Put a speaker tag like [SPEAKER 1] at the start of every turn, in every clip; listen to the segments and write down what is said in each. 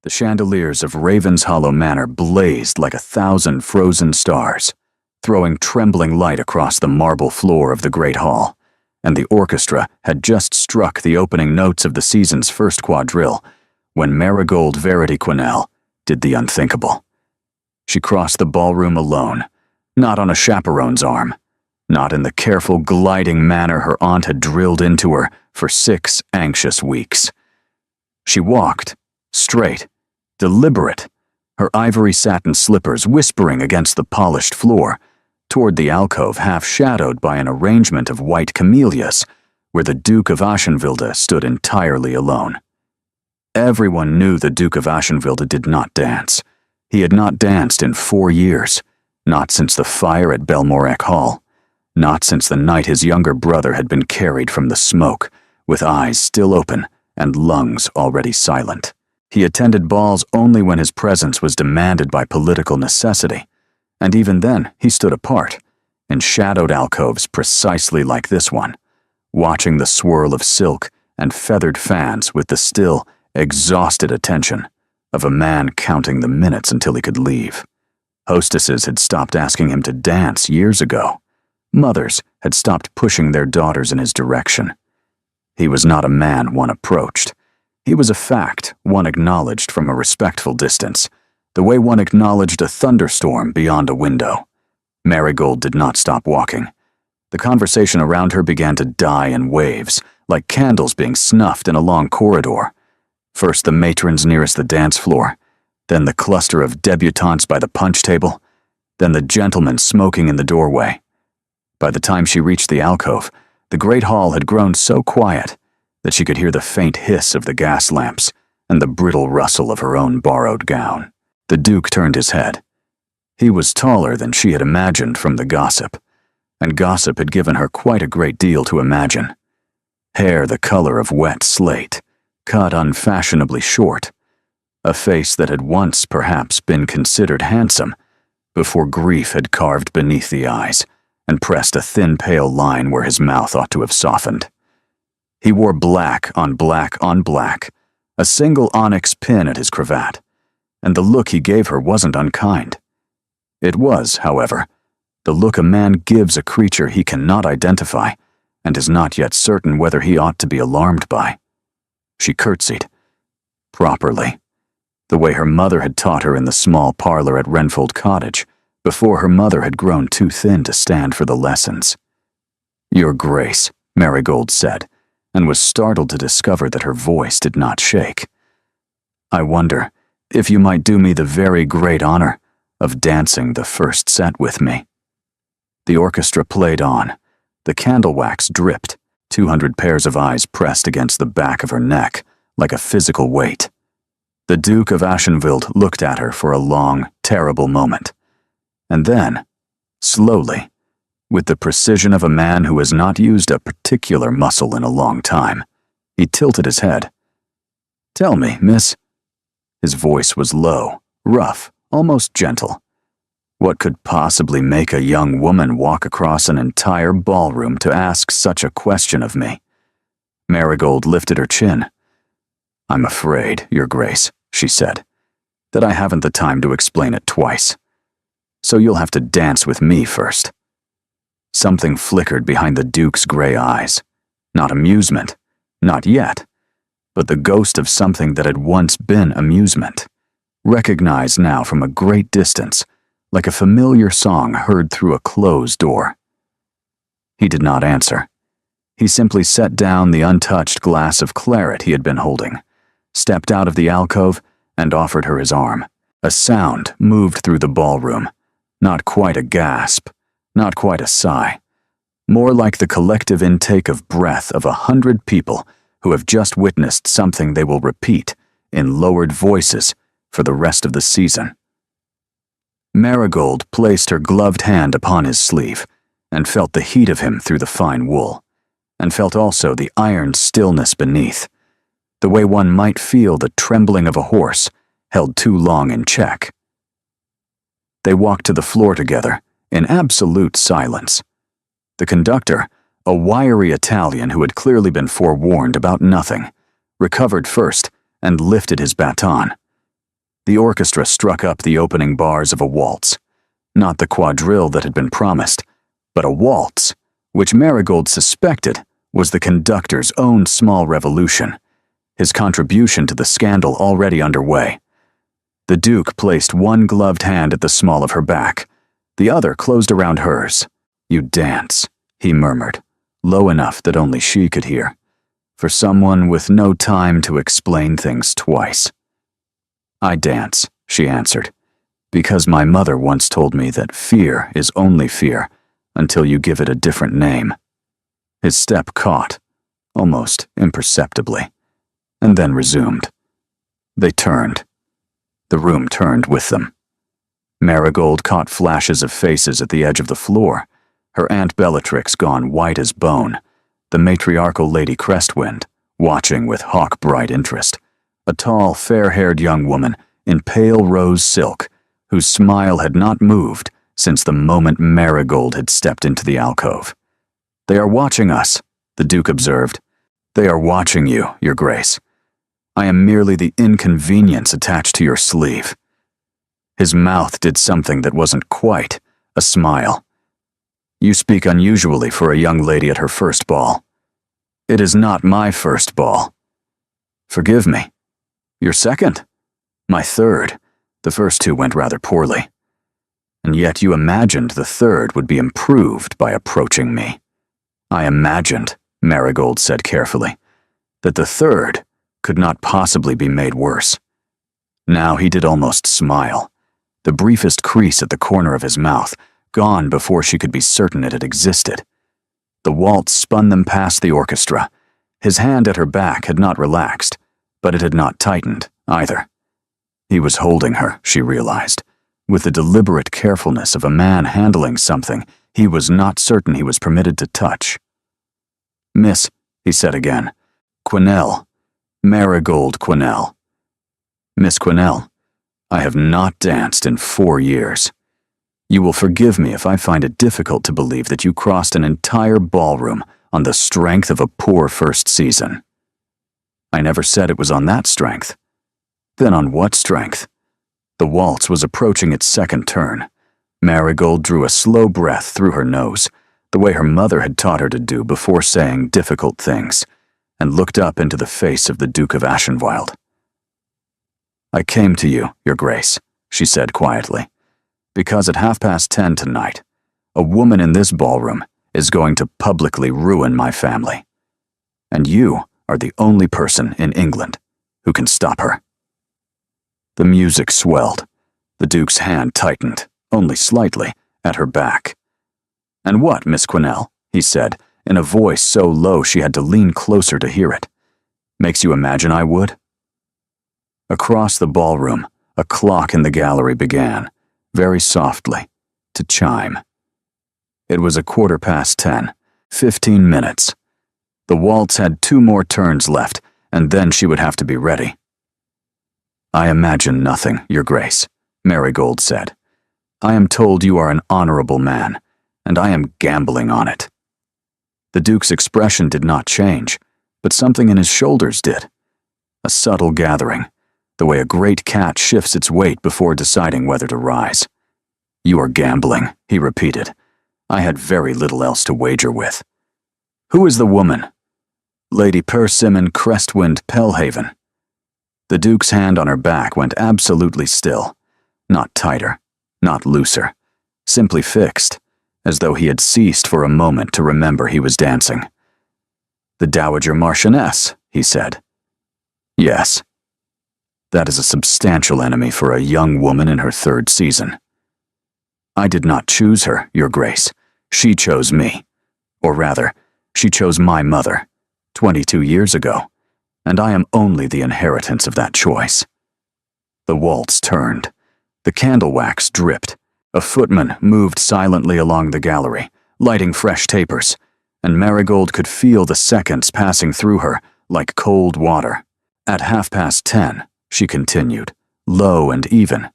[SPEAKER 1] The chandeliers of Raven's Hollow Manor blazed like 1,000 frozen stars, throwing trembling light across the marble floor of the great hall, and the orchestra had just struck the opening notes of the season's first quadrille when Marigold Verity Quinnell did the unthinkable. She crossed the ballroom alone, not on a chaperone's arm, not in the careful, gliding manner her aunt had drilled into her for 6 anxious weeks. She walked, straight, deliberate, her ivory satin slippers whispering against the polished floor, toward the alcove half shadowed by an arrangement of white camellias, where the Duke of Aschenwilde stood entirely alone. Everyone knew the Duke of Aschenwilde did not dance. He had not danced in 4 years, not since the fire at Belmorec Hall, not since the night his younger brother had been carried from the smoke, with eyes still open and lungs already silent. He attended balls only when his presence was demanded by political necessity, and even then he stood apart, in shadowed alcoves precisely like this one, watching the swirl of silk and feathered fans with the still, exhausted attention of a man counting the minutes until he could leave. Hostesses had stopped asking him to dance years ago. Mothers had stopped pushing their daughters in his direction. He was not a man one approached. He was a fact one acknowledged from a respectful distance, the way one acknowledged a thunderstorm beyond a window. Marigold did not stop walking. The conversation around her began to die in waves, like candles being snuffed in a long corridor. First the matrons nearest the dance floor, then the cluster of debutantes by the punch table, then the gentlemen smoking in the doorway. By the time she reached the alcove, the great hall had grown so quiet that she could hear the faint hiss of the gas lamps and the brittle rustle of her own borrowed gown. The Duke turned his head. He was taller than she had imagined from the gossip, and gossip had given her quite a great deal to imagine. Hair the color of wet slate, cut unfashionably short, a face that had once perhaps been considered handsome before grief had carved beneath the eyes and pressed a thin pale line where his mouth ought to have softened. He wore black on black on black, a single onyx pin at his cravat, and the look he gave her wasn't unkind. It was, however, the look a man gives a creature he cannot identify and is not yet certain whether he ought to be alarmed by. She curtsied, properly, the way her mother had taught her in the small parlor at Renfold Cottage, before her mother had grown too thin to stand for the lessons. "Your Grace," Marigold said, and was startled to discover that her voice did not shake. "I wonder if you might do me the very great honor of dancing the first set with me." The orchestra played on. The candle wax dripped, 200 pairs of eyes pressed against the back of her neck like a physical weight. The Duke of Aschenwilde looked at her for a long, terrible moment. And then, slowly, with the precision of a man who has not used a particular muscle in a long time, he tilted his head. "Tell me, miss." His voice was low, rough, almost gentle. "What could possibly make a young woman walk across an entire ballroom to ask such a question of me?" Marigold lifted her chin. "I'm afraid, Your Grace," she said, "that I haven't the time to explain it twice. So you'll have to dance with me first." Something flickered behind the Duke's gray eyes. Not amusement, not yet, but the ghost of something that had once been amusement, recognized now from a great distance, like a familiar song heard through a closed door. He did not answer. He simply set down the untouched glass of claret he had been holding, stepped out of the alcove, and offered her his arm. A sound moved through the ballroom. Not quite a gasp, not quite a sigh, more like the collective intake of breath of 100 people who have just witnessed something they will repeat in lowered voices for the rest of the season. Marigold placed her gloved hand upon his sleeve and felt the heat of him through the fine wool, and felt also the iron stillness beneath, the way one might feel the trembling of a horse held too long in check. They walked to the floor together, in absolute silence. The conductor, a wiry Italian who had clearly been forewarned about nothing, recovered first and lifted his baton. The orchestra struck up the opening bars of a waltz. Not the quadrille that had been promised, but a waltz, which Marigold suspected was the conductor's own small revolution, his contribution to the scandal already underway. The Duke placed one gloved hand at the small of her back, the other closed around hers. "You dance," he murmured, low enough that only she could hear, for someone with no time to explain things twice. "I dance," she answered, "because my mother once told me that fear is only fear until you give it a different name." His step caught, almost imperceptibly, and then resumed. They turned. The room turned with them. Marigold caught flashes of faces at the edge of the floor, her Aunt Bellatrix gone white as bone, the matriarchal Lady Crestwind, watching with hawk-bright interest, a tall, fair-haired young woman in pale rose silk, whose smile had not moved since the moment Marigold had stepped into the alcove. "They are watching us," the Duke observed. "They are watching you, Your Grace. I am merely the inconvenience attached to your sleeve." His mouth did something that wasn't quite a smile. "You speak unusually for a young lady at her first ball." "It is not my first ball." "Forgive me. Your second?" "My third. The first two went rather poorly." "And yet you imagined the third would be improved by approaching me." "I imagined," Marigold said carefully, "that the third could not possibly be made worse." Now he did almost smile, the briefest crease at the corner of his mouth gone before she could be certain it had existed. The waltz spun them past the orchestra. His hand at her back had not relaxed, but it had not tightened either. He was holding her, she realized, with the deliberate carefulness of a man handling something he was not certain he was permitted to touch. "Miss," he said again, "Quinnell. Marigold Quinnell." "Miss Quinnell, I have not danced in 4 years. You will forgive me if I find it difficult to believe that you crossed an entire ballroom on the strength of a poor first season." "I never said it was on that strength." "Then on what strength?" The waltz was approaching its second turn. Marigold drew a slow breath through her nose, the way her mother had taught her to do before saying difficult things, and looked up into the face of the Duke of Ashenwild. "I came to you, Your Grace," she said quietly, "because at 10:30 tonight, a woman in this ballroom is going to publicly ruin my family. And you are the only person in England who can stop her." The music swelled. The Duke's hand tightened, only slightly, at her back. "And what, Miss Quinnell?" he said, in a voice so low she had to lean closer to hear it. "Makes you imagine I would?" Across the ballroom, a clock in the gallery began, very softly, to chime. It was 10:15, 15 minutes. The waltz had 2 more turns left, and then she would have to be ready. "I imagine nothing, Your Grace," Marigold said. "I am told you are an honorable man, and I am gambling on it." The Duke's expression did not change, but something in his shoulders did. A subtle gathering, the way a great cat shifts its weight before deciding whether to rise. "You are gambling," he repeated. "I had very little else to wager with." "Who is the woman?" "Lady Persimmon Crestwind Pelhaven." The Duke's hand on her back went absolutely still, not tighter, not looser, simply fixed, as though he had ceased for a moment to remember he was dancing. "The Dowager Marchioness," he said. "Yes." "That is a substantial enemy for a young woman in her 3rd season." "I did not choose her, Your Grace. She chose me. Or rather, she chose my mother, 22 years ago, and I am only the inheritance of that choice." The waltz turned. The candle wax dripped. A footman moved silently along the gallery, lighting fresh tapers, and Marigold could feel the seconds passing through her like cold water. At 10:30, she continued, low and even.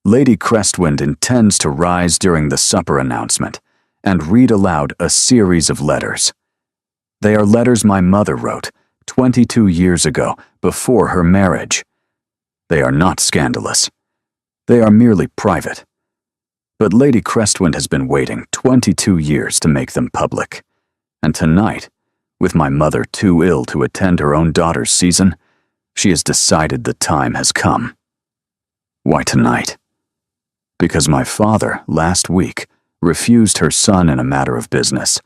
[SPEAKER 1] "Lady Crestwind intends to rise during the supper announcement and read aloud a series of letters. They are letters my mother wrote 22 years ago, before her marriage. They are not scandalous. They are merely private. But Lady Crestwind has been waiting 22 years to make them public. And tonight, with my mother too ill to attend her own daughter's season, she has decided the time has come. Why tonight? Because my father, last week, refused her son in a matter of business,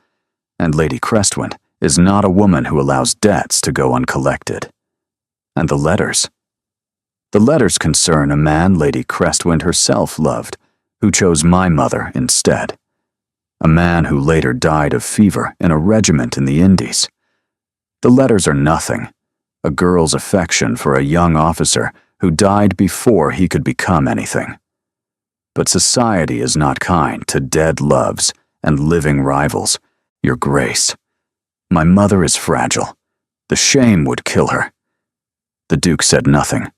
[SPEAKER 1] and Lady Crestwind is not a woman who allows debts to go uncollected. And the letters? The letters concern a man Lady Crestwind herself loved, who chose my mother instead. A man who later died of fever in a regiment in the Indies. The letters are nothing. A girl's affection for a young officer who died before he could become anything. But society is not kind to dead loves and living rivals, Your Grace. My mother is fragile. The shame would kill her. The Duke said nothing.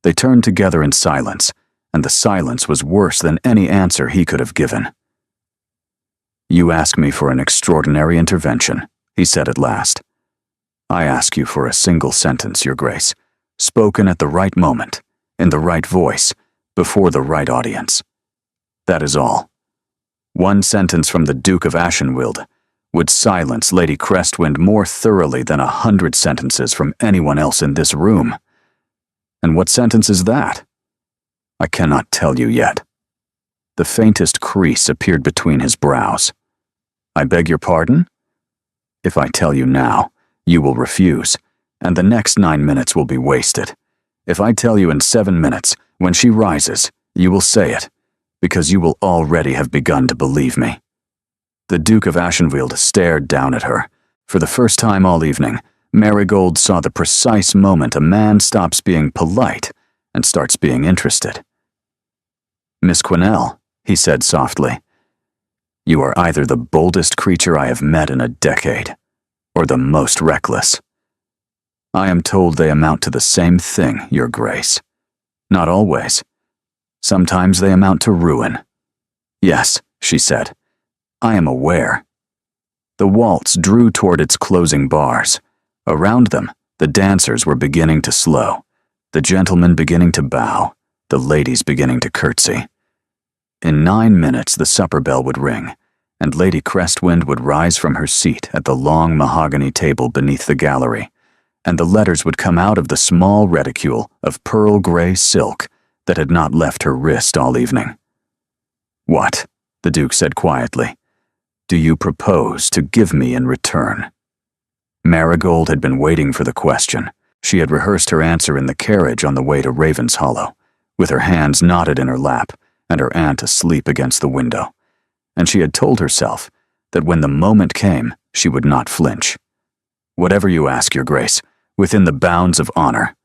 [SPEAKER 1] They turned together in silence, and the silence was worse than any answer he could have given. You ask me for an extraordinary intervention, he said at last. I ask you for a single sentence, Your Grace, spoken at the right moment, in the right voice, before the right audience. That is all. One sentence from the Duke of Ashenwild would silence Lady Crestwind more thoroughly than 100 sentences from anyone else in this room. And what sentence is that? I cannot tell you yet. The faintest crease appeared between his brows. I beg your pardon? If I tell you now, you will refuse, and the next 9 minutes will be wasted. If I tell you in 7 minutes, when she rises, you will say it, because you will already have begun to believe me. The Duke of Ashenwild stared down at her. For the first time all evening, Marigold saw the precise moment a man stops being polite and starts being interested. Miss Quinnell, he said softly, you are either the boldest creature I have met in a decade, or the most reckless. I am told they amount to the same thing, Your Grace. Not always. Sometimes they amount to ruin. Yes, she said. I am aware. The waltz drew toward its closing bars. Around them, the dancers were beginning to slow, the gentlemen beginning to bow, the ladies beginning to curtsy. In 9 minutes the supper bell would ring, and Lady Crestwind would rise from her seat at the long mahogany table beneath the gallery, and the letters would come out of the small reticule of pearl gray silk that had not left her wrist all evening. What? The Duke said quietly. Do you propose to give me in return? Marigold had been waiting for the question. She had rehearsed her answer in the carriage on the way to Ravenshollow, with her hands knotted in her lap and her aunt asleep against the window, and she had told herself that when the moment came, she would not flinch. Whatever you ask, Your Grace, within the bounds of honor.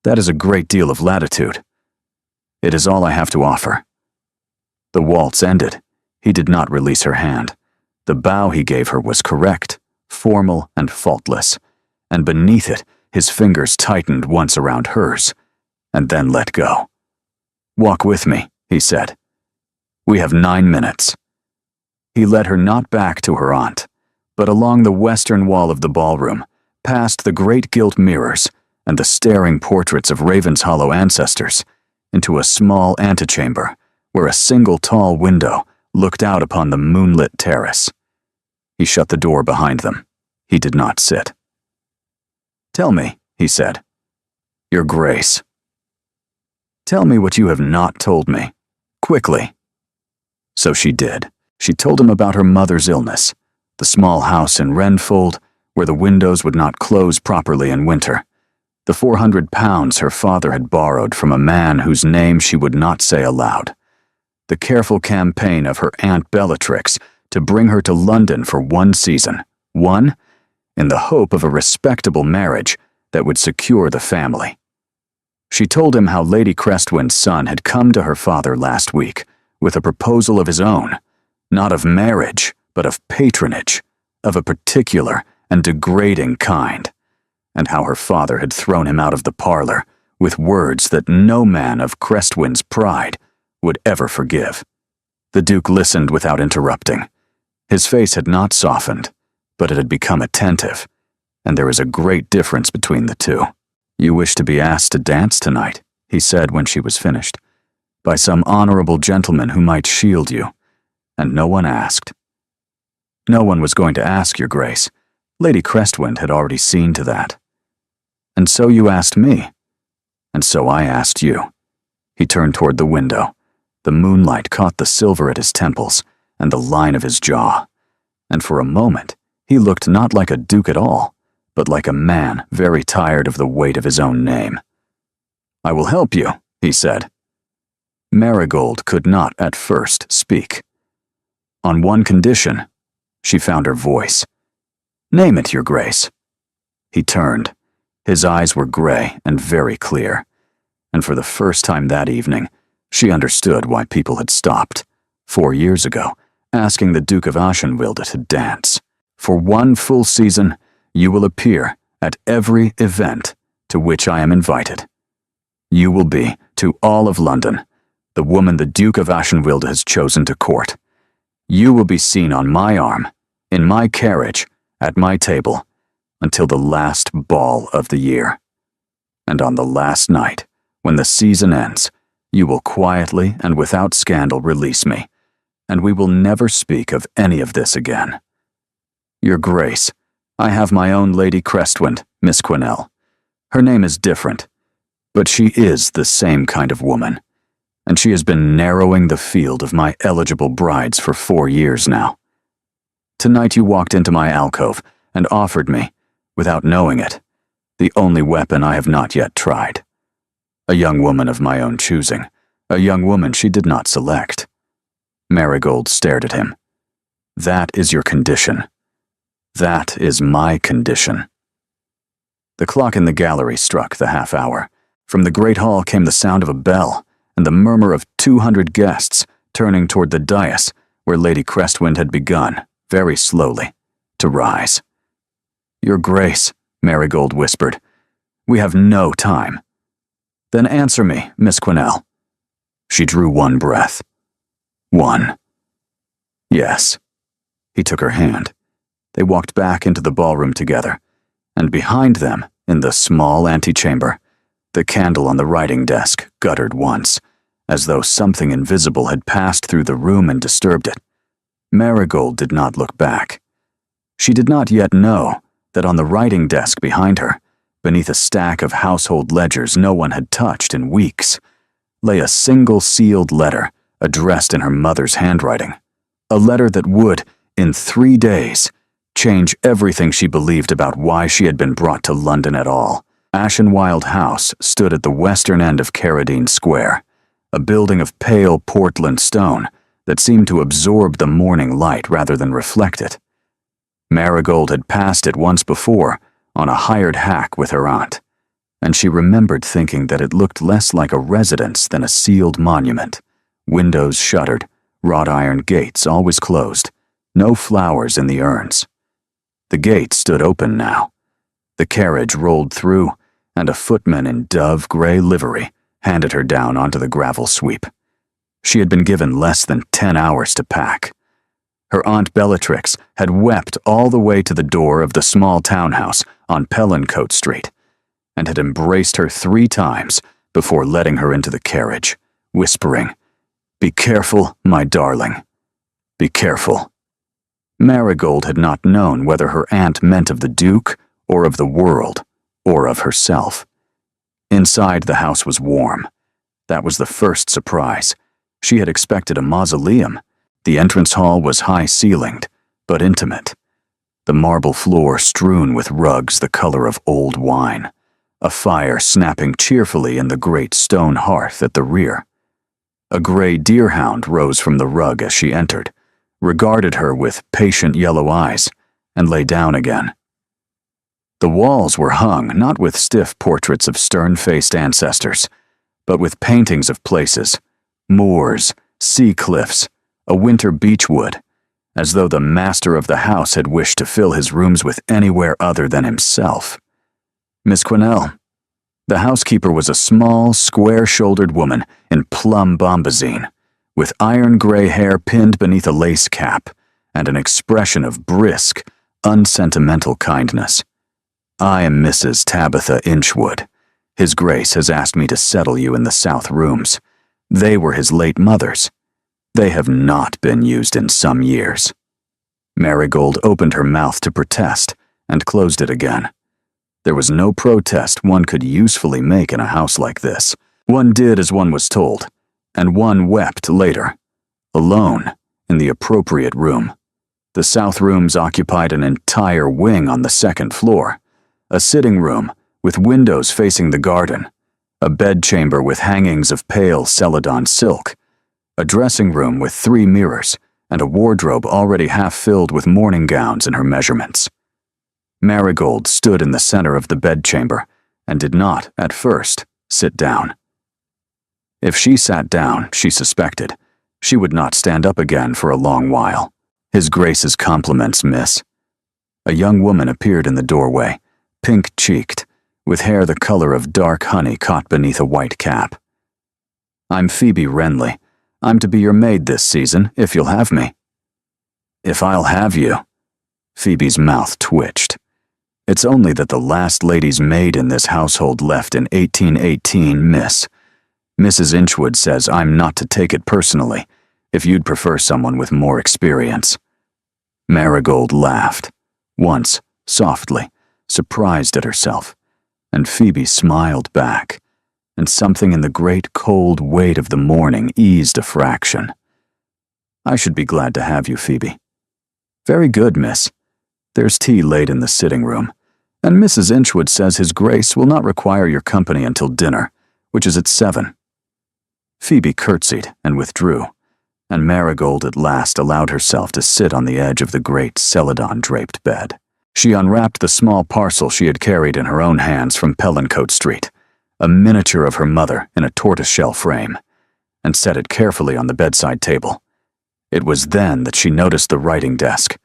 [SPEAKER 1] That is a great deal of latitude. It is all I have to offer. The waltz ended. He did not release her hand. The bow he gave her was correct, formal and faultless, and beneath it, his fingers tightened once around hers, and then let go. Walk with me, he said. We have 9 minutes. He led her not back to her aunt, but along the western wall of the ballroom, past the great gilt mirrors and the staring portraits of Ravenshollow ancestors, into a small antechamber where a single tall window looked out upon the moonlit terrace. He shut the door behind them. He did not sit. Tell me, he said. Your Grace. Tell me what you have not told me. Quickly. So she did. She told him about her mother's illness, the small house in Wrenfold, where the windows would not close properly in winter, the £400 her father had borrowed from a man whose name she would not say aloud, the careful campaign of her Aunt Bellatrix to bring her to London for 1 season, in the hope of a respectable marriage that would secure the family. She told him how Lady Crestwind's son had come to her father last week with a proposal of his own, not of marriage, but of patronage, of a particular and degrading kind, and how her father had thrown him out of the parlor with words that no man of Crestwind's pride would ever forgive. The Duke listened without interrupting. His face had not softened, but it had become attentive, and there is a great difference between the two. You wish to be asked to dance tonight, he said when she was finished, by some honorable gentleman who might shield you, and no one asked. No one was going to ask, Your Grace. Lady Crestwind had already seen to that. And so you asked me, and so I asked you. He turned toward the window. The moonlight caught the silver at his temples and the line of his jaw, and for a moment he looked not like a duke at all, but like a man very tired of the weight of his own name. I will help you, he said. Marigold could not at first speak. On one condition, she found her voice. Name it, Your Grace. He turned. His eyes were gray and very clear, and for the first time that evening, she understood why people had stopped, 4 years ago, asking the Duke of Aschenwilde to dance. For 1 full season, you will appear at every event to which I am invited. You will be, to all of London, the woman the Duke of Aschenwilde has chosen to court. You will be seen on my arm, in my carriage, at my table, until the last ball of the year. And on the last night, when the season ends, you will quietly and without scandal release me, and we will never speak of any of this again. Your Grace, I have my own Lady Crestwind, Miss Quinnell. Her name is different, but she is the same kind of woman, and she has been narrowing the field of my eligible brides for 4 years now. Tonight you walked into my alcove and offered me, without knowing it, the only weapon I have not yet tried. A young woman of my own choosing, a young woman she did not select. Marigold stared at him. That is your condition. That is my condition. The clock in the gallery struck the half hour. From the great hall came the sound of a bell and the murmur of 200 guests turning toward the dais where Lady Crestwind had begun, very slowly, to rise. Your Grace, Marigold whispered, we have no time. Then answer me, Miss Quinnell. She drew 1 breath. 1. Yes. He took her hand. They walked back into the ballroom together, and behind them, in the small antechamber, the candle on the writing desk guttered once, as though something invisible had passed through the room and disturbed it. Marigold did not look back. She did not yet know that on the writing desk behind her, beneath a stack of household ledgers no one had touched in weeks, lay a single sealed letter addressed in her mother's handwriting, a letter that would, in 3 days, change everything she believed about why she had been brought to London at all. Aschenwilde House stood at the western end of Carradine Square, a building of pale Portland stone that seemed to absorb the morning light rather than reflect it. Marigold had passed it once before, on a hired hack with her aunt, and she remembered thinking that it looked less like a residence than a sealed monument. Windows shuttered, wrought iron gates always closed, no flowers in the urns. The gate stood open now. The carriage rolled through, and a footman in dove gray livery handed her down onto the gravel sweep. She had been given less than 10 hours to pack. Her Aunt Bellatrix had wept all the way to the door of the small townhouse on Pellencote Street, and had embraced her 3 times before letting her into the carriage, whispering, "Be careful, my darling. Be careful." Marigold had not known whether her aunt meant of the Duke, or of the world, or of herself. Inside, the house was warm. That was the first surprise. She had expected a mausoleum. The entrance hall was high-ceilinged, but intimate. The marble floor strewn with rugs the color of old wine. A fire snapping cheerfully in the great stone hearth at the rear. A gray deerhound rose from the rug as she entered, regarded her with patient yellow eyes, and lay down again. The walls were hung not with stiff portraits of stern-faced ancestors, but with paintings of places, moors, sea cliffs, a winter beechwood, as though the master of the house had wished to fill his rooms with anywhere other than himself. Miss Quinnell. The housekeeper was a small, square-shouldered woman in plum bombazine, with iron gray hair pinned beneath a lace cap, and an expression of brisk, unsentimental kindness. "I am Mrs. Tabitha Inchwood. His Grace has asked me to settle you in the south rooms. They were his late mother's. They have not been used in some years." Marigold opened her mouth to protest and closed it again. There was no protest one could usefully make in a house like this. One did as one was told, and one wept later, alone, in the appropriate room. The south rooms occupied an entire wing on the second floor, a sitting room with windows facing the garden, a bedchamber with hangings of pale celadon silk, a dressing room with 3 mirrors, and a wardrobe already half filled with morning gowns in her measurements. Marigold stood in the center of the bedchamber and did not, at first, sit down. If she sat down, she suspected, she would not stand up again for a long while. "His Grace's compliments, miss." A young woman appeared in the doorway, pink-cheeked, with hair the color of dark honey caught beneath a white cap. "I'm Phoebe Renly. I'm to be your maid this season, if you'll have me." "If I'll have you." Phoebe's mouth twitched. "It's only that the last lady's maid in this household left in 1818, miss. Mrs. Inchwood says I'm not to take it personally, if you'd prefer someone with more experience." Marigold laughed, once, softly, surprised at herself, and Phoebe smiled back, and something in the great cold weight of the morning eased a fraction. "I should be glad to have you, Phoebe." "Very good, miss. There's tea laid in the sitting room, and Mrs. Inchwood says His Grace will not require your company until dinner, which is at 7. Phoebe curtsied and withdrew, and Marigold at last allowed herself to sit on the edge of the great celadon-draped bed. She unwrapped the small parcel she had carried in her own hands from Pellencoat Street, a miniature of her mother in a tortoiseshell frame, and set it carefully on the bedside table. It was then that she noticed the writing desk.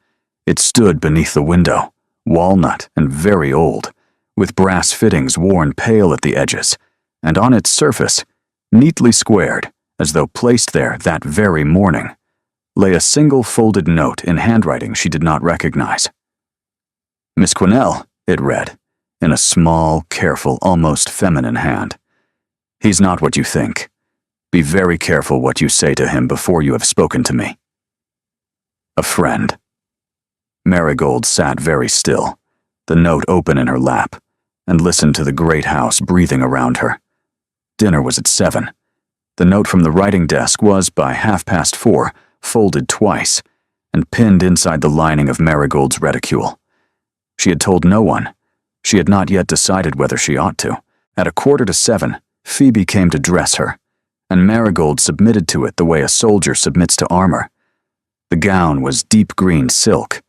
[SPEAKER 1] It stood beneath the window, walnut and very old, with brass fittings worn pale at the edges, and on its surface, neatly squared, as though placed there that very morning, lay a single folded note in handwriting she did not recognize. "Miss Quinnell," it read, in a small, careful, almost feminine hand. "He's not what you think. Be very careful what you say to him before you have spoken to me." A friend. Marigold sat very still, the note open in her lap, and listened to the great house breathing around her. Dinner was at 7. The note from the writing desk was, by 4:30, folded twice, and pinned inside the lining of Marigold's reticule. She had told no one. She had not yet decided whether she ought to. At 6:45, Phoebe came to dress her, and Marigold submitted to it the way a soldier submits to armor. The gown was deep green silk,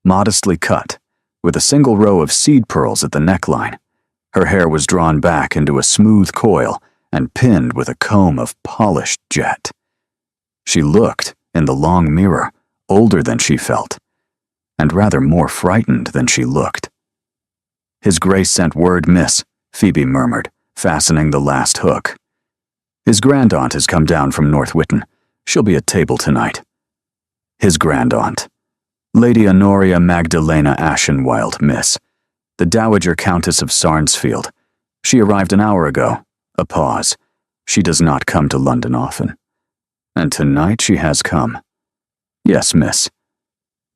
[SPEAKER 1] modestly cut, with a single row of seed pearls at the neckline. Her hair was drawn back into a smooth coil and pinned with a comb of polished jet. She looked, in the long mirror, older than she felt, and rather more frightened than she looked. "His Grace sent word, miss," Phoebe murmured, fastening the last hook. "His grandaunt has come down from North Witten. She'll be at table tonight." His grandaunt. Lady Honoria Magdalena Ashenwild, miss. The Dowager Countess of Sarnsfield. She arrived an hour ago. A pause. She does not come to London often. And tonight she has come. "Yes, miss."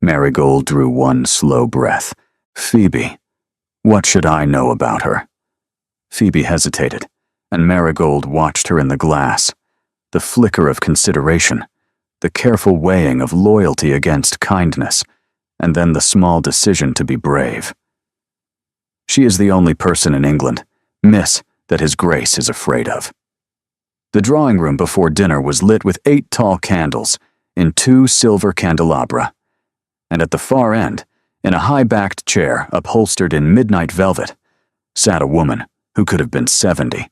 [SPEAKER 1] Marigold drew one slow breath. "Phoebe, what should I know about her?" Phoebe hesitated, and Marigold watched her in the glass. The flicker of consideration, the careful weighing of loyalty against kindness, and then the small decision to be brave. "She is the only person in England, miss, that His Grace is afraid of." The drawing room before dinner was lit with 8 tall candles in 2 silver candelabra, and at the far end, in a high-backed chair upholstered in midnight velvet, sat a woman who could have been 70,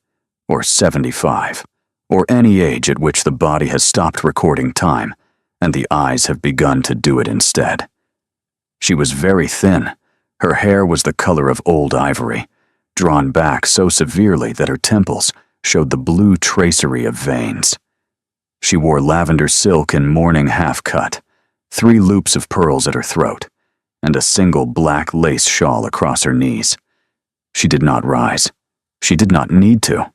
[SPEAKER 1] or 75, or any age at which the body has stopped recording time, and the eyes have begun to do it instead. She was very thin. Her hair was the color of old ivory, drawn back so severely that her temples showed the blue tracery of veins. She wore lavender silk in mourning half-cut, 3 loops of pearls at her throat, and a single black lace shawl across her knees. She did not rise. She did not need to.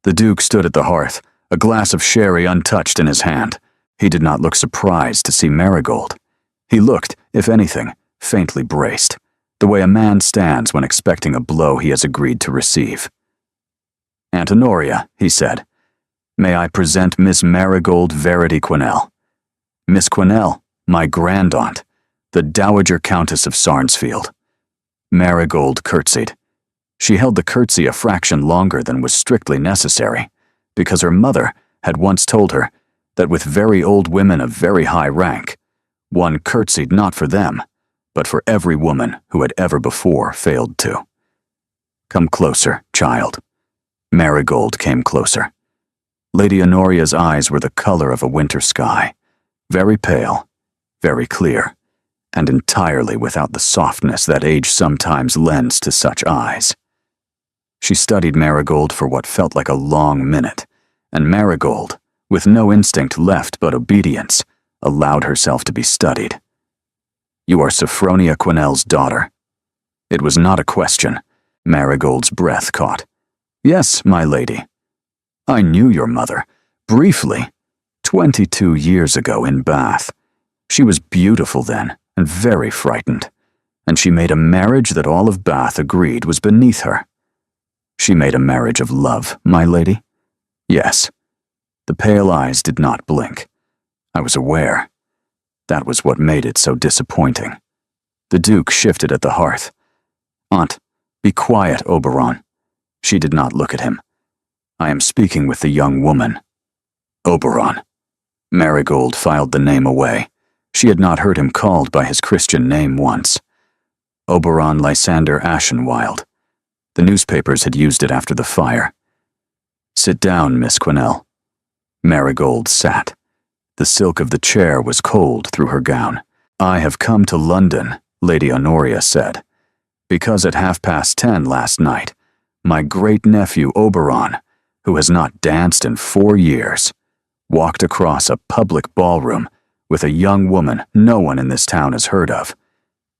[SPEAKER 1] The Duke stood at the hearth, a glass of sherry untouched in his hand. He did not look surprised to see Marigold. He looked, if anything, faintly braced, the way a man stands when expecting a blow he has agreed to receive. "Aunt Honoria," he said, "may I present Miss Marigold Verity Quinnell. Miss Quinnell, my grandaunt, the Dowager Countess of Sarnsfield." Marigold curtsied. She held the curtsy a fraction longer than was strictly necessary, because her mother had once told her that with very old women of very high rank, one curtsied not for them, but for every woman who had ever before failed to. "Come closer, child." Marigold came closer. Lady Honoria's eyes were the color of a winter sky, very pale, very clear, and entirely without the softness that age sometimes lends to such eyes. She studied Marigold for what felt like a long minute, and Marigold, with no instinct left but obedience, allowed herself to be studied. "You are Sophronia Quinnell's daughter." It was not a question. Marigold's breath caught. "Yes, my lady. I knew your mother, briefly, 22 years ago in Bath. She was beautiful then, and very frightened, and she made a marriage that all of Bath agreed was beneath her." "She made a marriage of love, my lady?" "Yes." The pale eyes did not blink. "I was aware. That was what made it so disappointing." The Duke shifted at the hearth. "Aunt, be quiet, Oberon." She did not look at him. "I am speaking with the young woman." "Oberon." Marigold filed the name away. She had not heard him called by his Christian name once. Oberon Lysander Ashenwild. The newspapers had used it after the fire. "Sit down, Miss Quinnell." Marigold sat. The silk of the chair was cold through her gown. "I have come to London," Lady Honoria said, "because at 10:30 last night, my great-nephew Oberon, who has not danced in 4 years, walked across a public ballroom with a young woman no one in this town has heard of,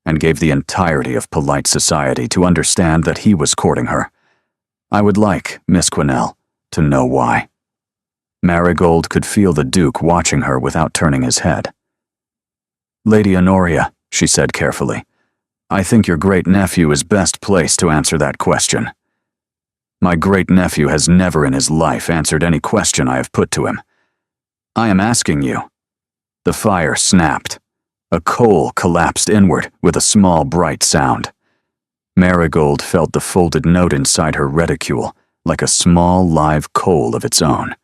[SPEAKER 1] and gave the entirety of polite society to understand that he was courting her. I would like, Miss Quinnell, to know why." Marigold could feel the Duke watching her without turning his head. "Lady Honoria," she said carefully, "I think your great-nephew is best placed to answer that question. My great-nephew has never in his life answered any question I have put to him. I am asking you." The fire snapped. A coal collapsed inward with a small, bright sound. Marigold felt the folded note inside her reticule like a small, live coal of its own,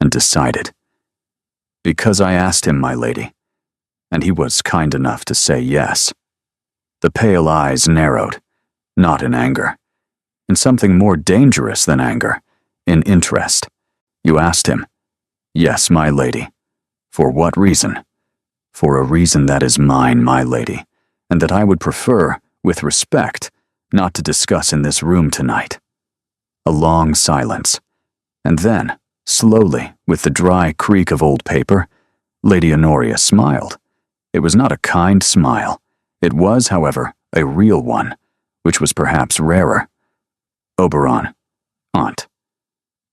[SPEAKER 1] and decided. "Because I asked him, my lady, and he was kind enough to say yes." The pale eyes narrowed, not in anger, in something more dangerous than anger, in interest. "You asked him?" "Yes, my lady." "For what reason?" "For a reason that is mine, my lady, and that I would prefer, with respect, not to discuss in this room tonight." A long silence, and then, slowly, with the dry creak of old paper, Lady Honoria smiled. It was not a kind smile. It was, however, a real one, which was perhaps rarer. "Oberon, Aunt,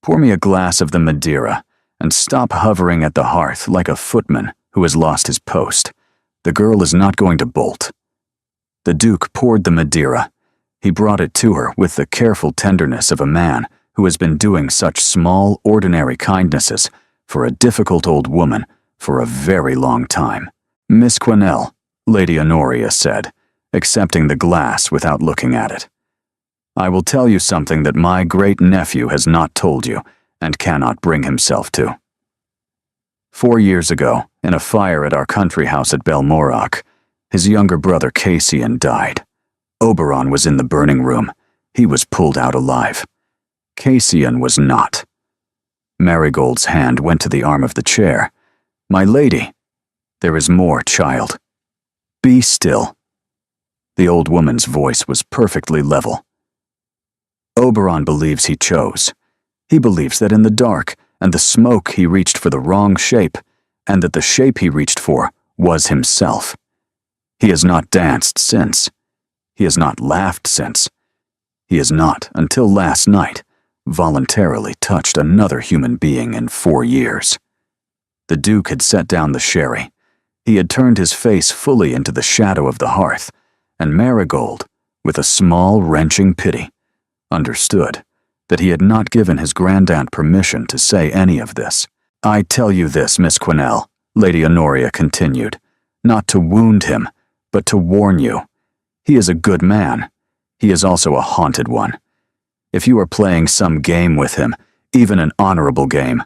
[SPEAKER 1] pour me a glass of the Madeira, and stop hovering at the hearth like a footman who has lost his post. The girl is not going to bolt." The Duke poured the Madeira. He brought it to her with the careful tenderness of a man who has been doing such small, ordinary kindnesses for a difficult old woman for a very long time. "Miss Quinnell," Lady Honoria said, accepting the glass without looking at it, "I will tell you something that my great-nephew has not told you and cannot bring himself to. 4 years ago, in a fire at our country house at Belmorach, his younger brother Cassian died. Oberon was in the burning room. He was pulled out alive. Cassian was not." Marigold's hand went to the arm of the chair. "My lady, there is more, child. Be still." The old woman's voice was perfectly level. "Oberon believes he chose. He believes that in the dark and the smoke he reached for the wrong shape, and that the shape he reached for was himself. He has not danced since. He has not laughed since. He has not, until last night, voluntarily touched another human being in 4 years. The Duke had set down the sherry. He had turned his face fully into the shadow of the hearth, and Marigold, with a small, wrenching pity, understood that he had not given his grandaunt permission to say any of this. "I tell you this, Miss Quinnell," Lady Honoria continued, "not to wound him, but to warn you. He is a good man. He is also a haunted one. If you are playing some game with him, even an honorable game,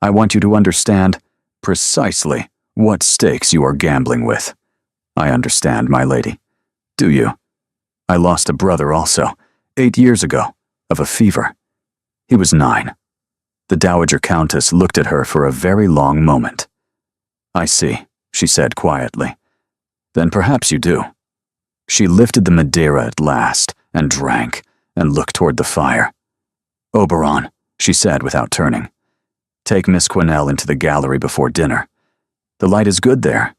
[SPEAKER 1] I want you to understand precisely what stakes you are gambling with." "I understand, my lady." "Do you? I lost a brother also, 8 years ago, of a fever. He was 9. The Dowager Countess looked at her for a very long moment. "I see," she said quietly. "Then perhaps you do." She lifted the Madeira at last, and drank, and looked toward the fire. "Oberon," she said without turning, "take Miss Quinnell into the gallery before dinner. The light is good there.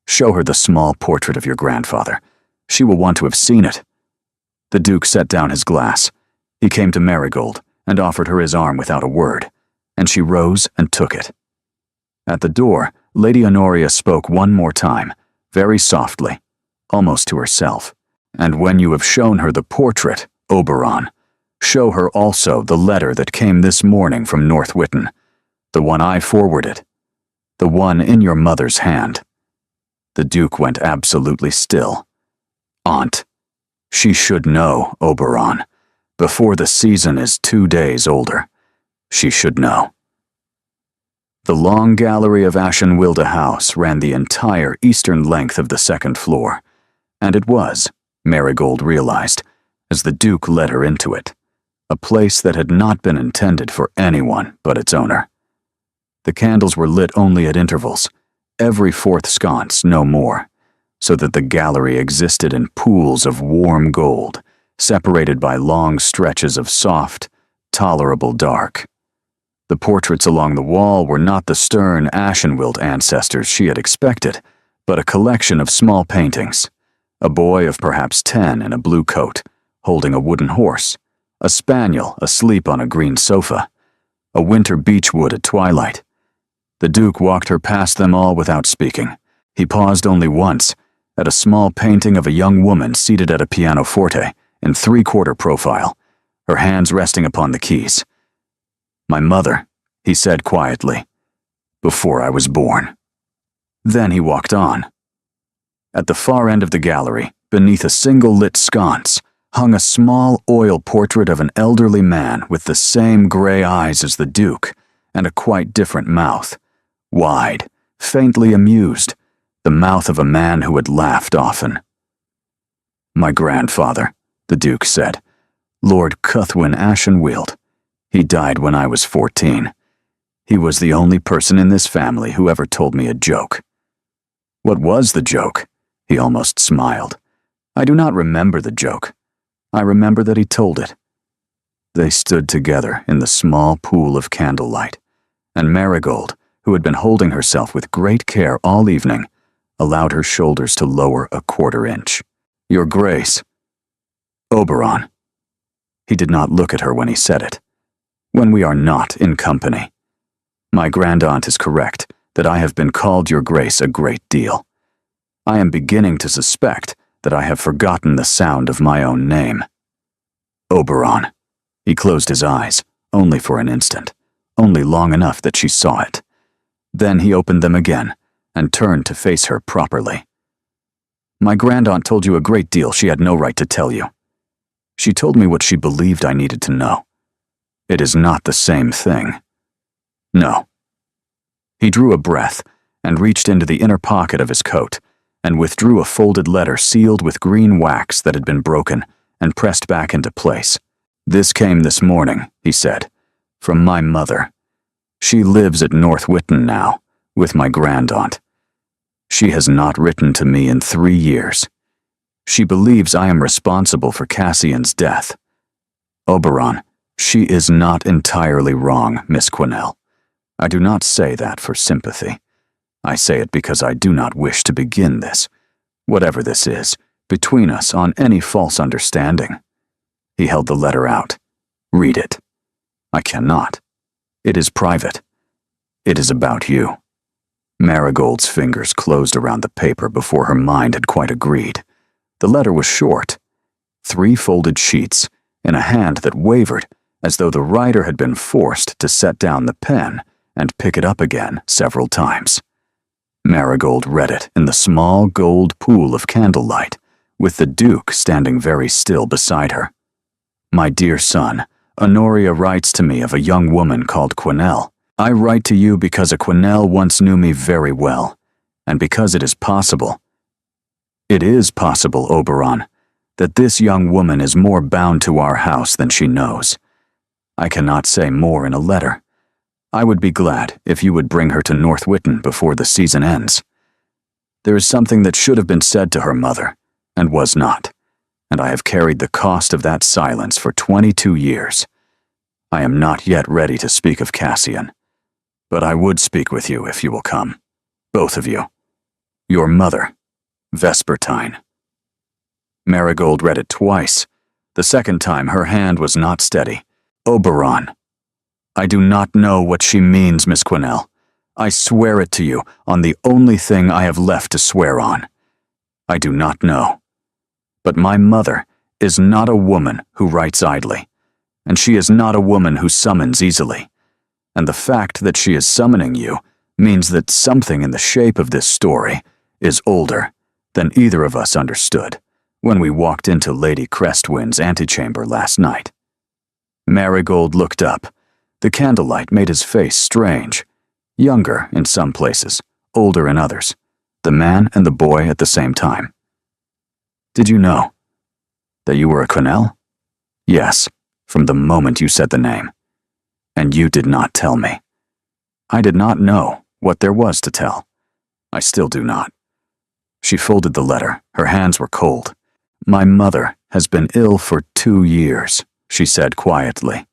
[SPEAKER 1] Show her the small portrait of your grandfather. She will want to have seen it." The Duke set down his glass. He came to Marigold and offered her his arm without a word, and she rose and took it. At the door, Lady Honoria spoke one more time, very softly, almost to herself. "And when you have shown her the portrait, Oberon, show her also the letter that came this morning from North Witten, the one I forwarded, the one in your mother's hand." The Duke went absolutely still. "Aunt, she should know, Oberon. Before the season is 2 days older. She should know." The long gallery of Ashenwilde House ran the entire eastern length of the second floor, and it was, Marigold realized, as the Duke led her into it, a place that had not been intended for anyone but its owner. The candles were lit only at intervals, every fourth sconce, no more, so that the gallery existed in pools of warm gold, separated by long stretches of soft, tolerable dark. The portraits along the wall were not the stern Ashenwilde ancestors she had expected, but a collection of small paintings. A boy of perhaps 10 in a blue coat, holding a wooden horse, a spaniel asleep on a green sofa, a winter beechwood at twilight. The Duke walked her past them all without speaking. He paused only once, at a small painting of a young woman seated at a pianoforte, in 3/4 profile, her hands resting upon the keys. "My mother," he said quietly, "before I was born." Then he walked on. At the far end of the gallery, beneath a single lit sconce, hung a small oil portrait of an elderly man with the same gray eyes as the Duke, and a quite different mouth, wide, faintly amused, the mouth of a man who had laughed often. "My grandfather," the Duke said, "Lord Cuthwin Ashenwilde. He died when I was 14. He was the only person in this family who ever told me a joke." "What was the joke?" He almost smiled. "I do not remember the joke. I remember that he told it." They stood together in the small pool of candlelight, and Marigold, who had been holding herself with great care all evening, allowed her shoulders to lower a 1/4 inch. "Your Grace." "Oberon." He did not look at her when he said it. "When we are not in company. My grandaunt is correct that I have been called Your Grace a great deal. I am beginning to suspect that I have forgotten the sound of my own name. Oberon." He closed his eyes, only for an instant, only long enough that she saw it. Then he opened them again, and turned to face her properly. "My grandaunt told you a great deal she had no right to tell you. She told me what she believed I needed to know. It is not the same thing. No." He drew a breath, and reached into the inner pocket of his coat, and withdrew a folded letter sealed with green wax that had been broken and pressed back into place. "This came this morning," he said, "from my mother. She lives at North Witten now, with my grandaunt. She has not written to me in 3 years. She believes I am responsible for Cassian's death. Oberon, she is not entirely wrong, Miss Quinnell. I do not say that for sympathy. I say it because I do not wish to begin this, whatever this is, between us on any false understanding. He held the letter out. Read it. I cannot. It is private. It is about you. Marigold's fingers closed around the paper before her mind had quite agreed. The letter was short. 3 folded sheets, in a hand that wavered, as though the writer had been forced to set down the pen and pick it up again several times. Marigold read it in the small gold pool of candlelight, with the Duke standing very still beside her. My dear son, Honoria writes to me of a young woman called Quinnell. I write to you because a Quinnell once knew me very well, and because it is possible, Oberon, that this young woman is more bound to our house than she knows. I cannot say more in a letter. I would be glad if you would bring her to North Witten before the season ends. There is something that should have been said to her mother, and was not, and I have carried the cost of that silence for 22 years. I am not yet ready to speak of Cassian, but I would speak with you if you will come, both of you. Your mother, Vespertine. Marigold read it twice. The second time her hand was not steady. Oberon. I do not know what she means, Miss Quinnell. I swear it to you on the only thing I have left to swear on. I do not know. But my mother is not a woman who writes idly, and she is not a woman who summons easily. And the fact that she is summoning you means that something in the shape of this story is older than either of us understood when we walked into Lady Crestwind's antechamber last night. Marigold looked up. The candlelight made his face strange, younger in some places, older in others, the man and the boy at the same time. Did you know that you were a Quinnell? Yes, from the moment you said the name. And you did not tell me. I did not know what there was to tell. I still do not. She folded the letter. Her hands were cold. My mother has been ill for 2 years, she said quietly.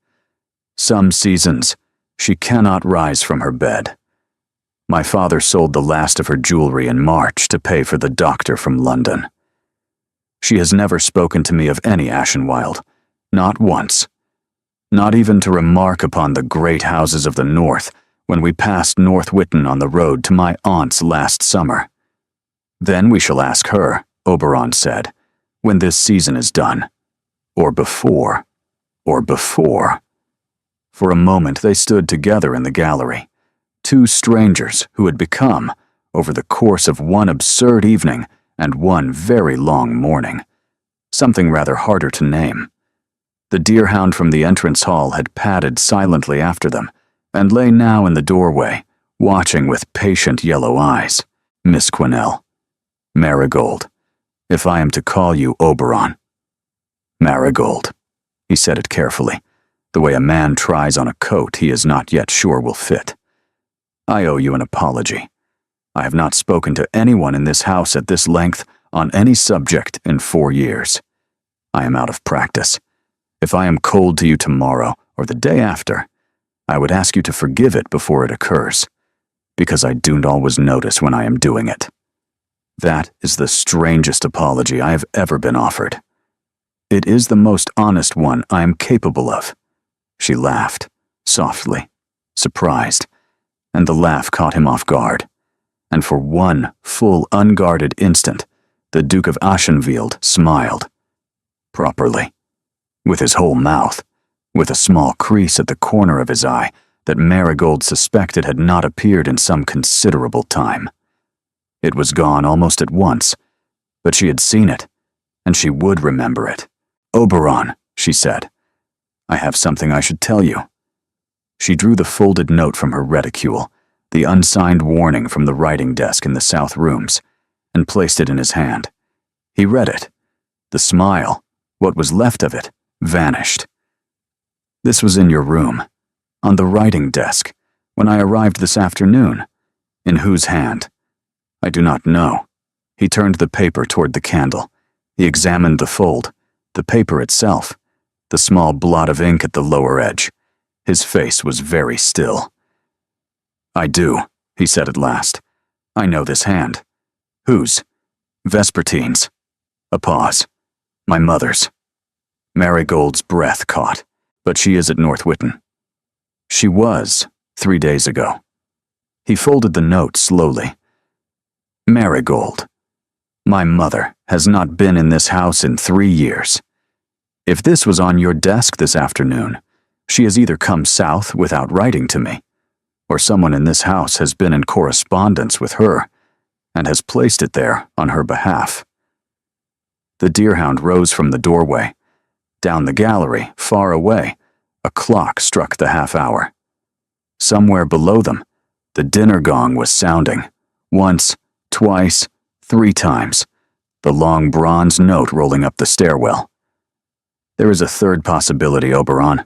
[SPEAKER 1] Some seasons, she cannot rise from her bed. My father sold the last of her jewelry in March to pay for the doctor from London. She has never spoken to me of any Ashenwild, not once. Not even to remark upon the great houses of the north when we passed North Witten on the road to my aunt's last summer. Then we shall ask her, Oberon said, when this season is done. Or before. For a moment they stood together in the gallery, 2 strangers who had become, over the course of one absurd evening and one very long morning, something rather harder to name. The deerhound from the entrance hall had padded silently after them, and lay now in the doorway, watching with patient yellow eyes. Miss Quinnell. Marigold. If I am to call you Oberon. Marigold. He said it carefully, the way a man tries on a coat he is not yet sure will fit. I owe you an apology. I have not spoken to anyone in this house at this length on any subject in 4 years. I am out of practice. If I am cold to you tomorrow or the day after, I would ask you to forgive it before it occurs, because I don't always notice when I am doing it. That is the strangest apology I have ever been offered. It is the most honest one I am capable of. She laughed, softly, surprised, and the laugh caught him off guard. And for one full, unguarded instant, the Duke of Ashenwild smiled. Properly. With his whole mouth, with a small crease at the corner of his eye that Marigold suspected had not appeared in some considerable time. It was gone almost at once, but she had seen it, and she would remember it. Oberon, she said, I have something I should tell you. She drew the folded note from her reticule, the unsigned warning from the writing desk in the south rooms, and placed it in his hand. He read it. The smile, what was left of it, vanished. This was in your room, on the writing desk, when I arrived this afternoon. In whose hand? I do not know. He turned the paper toward the candle. He examined the fold, the paper itself, the small blot of ink at the lower edge. His face was very still. I do, he said at last. I know this hand. Whose? Vespertine's. A pause. My mother's. Marigold's breath caught. But she is at North Whitten. She was 3 days ago. He folded the note slowly. Marigold, my mother has not been in this house in 3 years. If this was on your desk this afternoon, she has either come south without writing to me, or someone in this house has been in correspondence with her and has placed it there on her behalf. The deerhound rose from the doorway. Down the gallery, far away, a clock struck the half-hour. Somewhere below them, the dinner gong was sounding. Once, twice, 3 times, the long bronze note rolling up the stairwell. There is a third possibility, Oberon.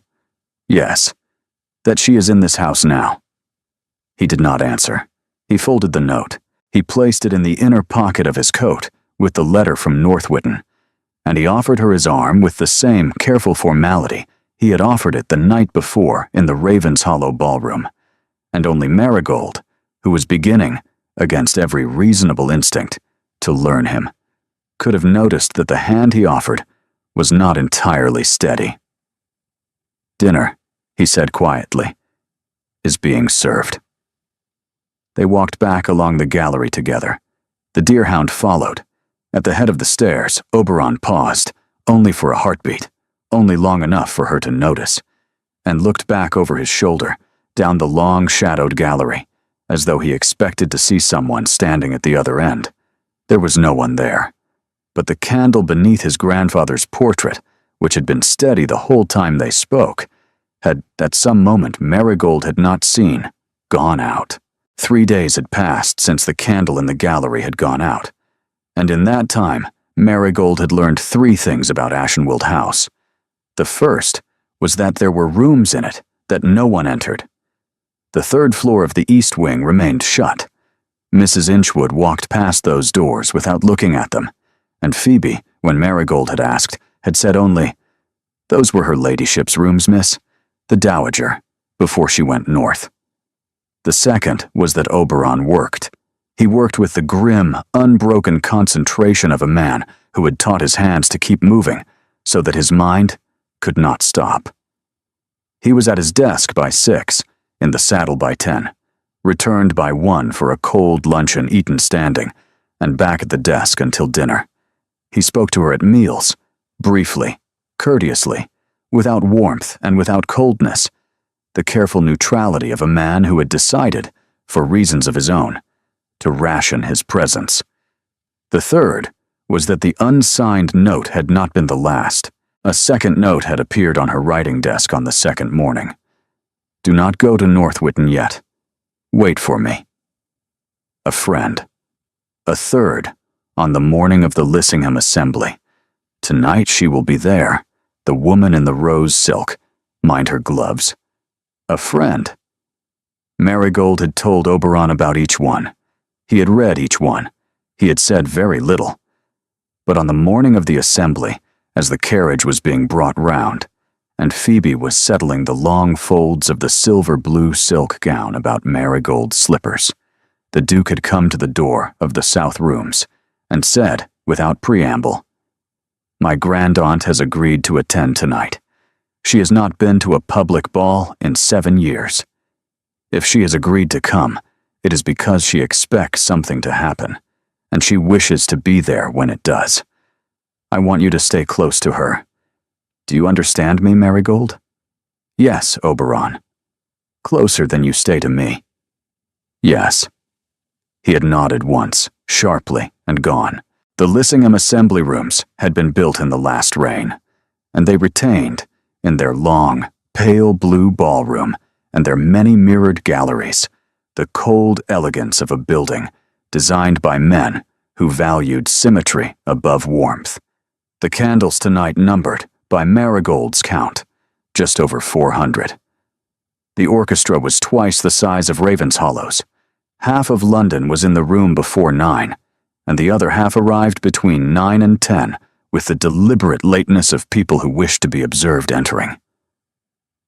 [SPEAKER 1] Yes, that she is in this house now. He did not answer. He folded the note. He placed it in the inner pocket of his coat with the letter from North Whitten, and he offered her his arm with the same careful formality he had offered it the night before in the Raven's Hollow ballroom. And only Marigold, who was beginning, against every reasonable instinct, to learn him, could have noticed that the hand he offered was not entirely steady. Dinner, he said quietly, is being served. They walked back along the gallery together. The deerhound followed. At the head of the stairs, Oberon paused, only for a heartbeat, only long enough for her to notice, and looked back over his shoulder, down the long shadowed gallery, as though he expected to see someone standing at the other end. There was no one there, but the candle beneath his grandfather's portrait, which had been steady the whole time they spoke, had, at some moment Marigold had not seen, gone out. 3 days had passed since the candle in the gallery had gone out, and in that time, Marigold had learned 3 things about Ashenwold House. The first was that there were rooms in it that no one entered. The 3rd floor of the east wing remained shut. Mrs. Inchwood walked past those doors without looking at them, and Phoebe, when Marigold had asked, had said only, "Those were her ladyship's rooms, miss, the dowager, before she went north." The second was that Oberon worked. He worked with the grim, unbroken concentration of a man who had taught his hands to keep moving so that his mind could not stop. He was at his desk by 6, in the saddle by 10, returned by 1 for a cold luncheon eaten standing, and back at the desk until dinner. He spoke to her at meals, briefly, courteously, without warmth and without coldness, the careful neutrality of a man who had decided, for reasons of his own, to ration his presence. The third was that the unsigned note had not been the last. A second note had appeared on her writing desk on the second morning. "Do not go to North Whitten yet. Wait for me. A friend." A third, on the morning of the Lissingham Assembly. "Tonight she will be there, the woman in the rose silk. Mind her gloves." A friend. Marigold had told Oberon about each one. He had read each one. He had said very little. But on the morning of the assembly, as the carriage was being brought round, and Phoebe was settling the long folds of the silver-blue silk gown about Marigold's slippers, the Duke had come to the door of the south rooms and said, without preamble, "My grandaunt has agreed to attend tonight. She has not been to a public ball in 7 years. If she has agreed to come, it is because she expects something to happen, and she wishes to be there when it does. I want you to stay close to her. Do you understand me, Marigold?" "Yes, Oberon." "Closer than you stay to me." "Yes." He had nodded once, sharply, and gone. The Lissingham Assembly Rooms had been built in the last reign, and they retained, in their long, pale blue ballroom and their many mirrored galleries, the cold elegance of a building designed by men who valued symmetry above warmth. The candles tonight numbered, by Marigold's count, just over 400. The orchestra was twice the size of Ravenshallow's. Half of London was in the room before 9, and the other half arrived between 9 and 10, with the deliberate lateness of people who wished to be observed entering.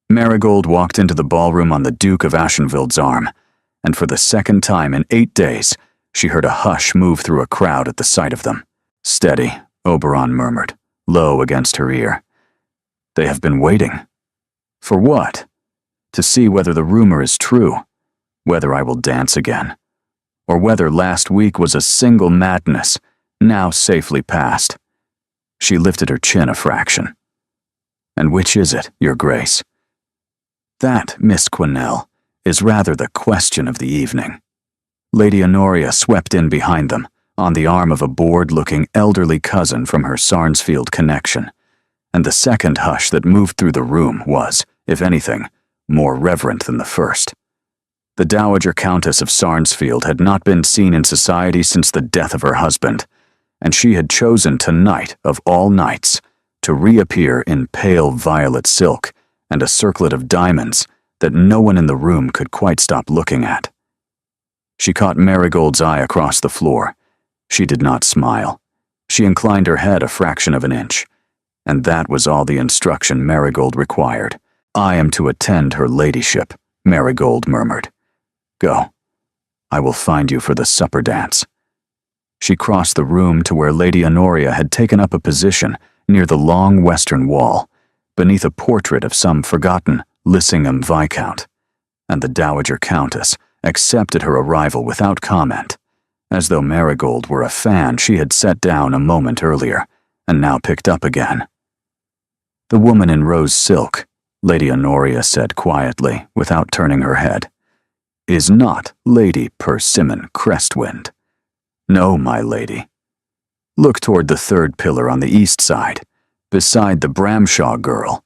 [SPEAKER 1] Marigold walked into the ballroom on the Duke of Ashenvild's arm, and for the second time in 8 days, she heard a hush move through a crowd at the sight of them. "Steady," Oberon murmured, low against her ear. They have been waiting. For what? To see whether the rumor is true, whether I will dance again, or whether last week was a single madness, now safely past. She lifted her chin a fraction. And which is it, Your Grace? That, Miss Quinnell, is rather the question of the evening. Lady Honoria swept in behind them, on the arm of a bored-looking elderly cousin from her Sarnsfield connection, and the second hush that moved through the room was, if anything, more reverent than the first. The Dowager Countess of Sarnsfield had not been seen in society since the death of her husband, and she had chosen tonight, of all nights, to reappear in pale violet silk and a circlet of diamonds that no one in the room could quite stop looking at. She caught Marigold's eye across the floor. She did not smile. She inclined her head a fraction of an inch, and that was all the instruction Marigold required. I am to attend her ladyship, Marigold murmured. Go. I will find you for the supper dance. She crossed the room to where Lady Honoria had taken up a position near the long western wall, beneath a portrait of some forgotten Lissingham Viscount, and the Dowager Countess accepted her arrival without comment, as though Marigold were a fan she had set down a moment earlier, and now picked up again. The woman in rose silk, Lady Honoria said quietly, without turning her head, is not Lady Persimmon Crestwind. No, my lady. Look toward the third pillar on the east side, beside the Bramshaw girl.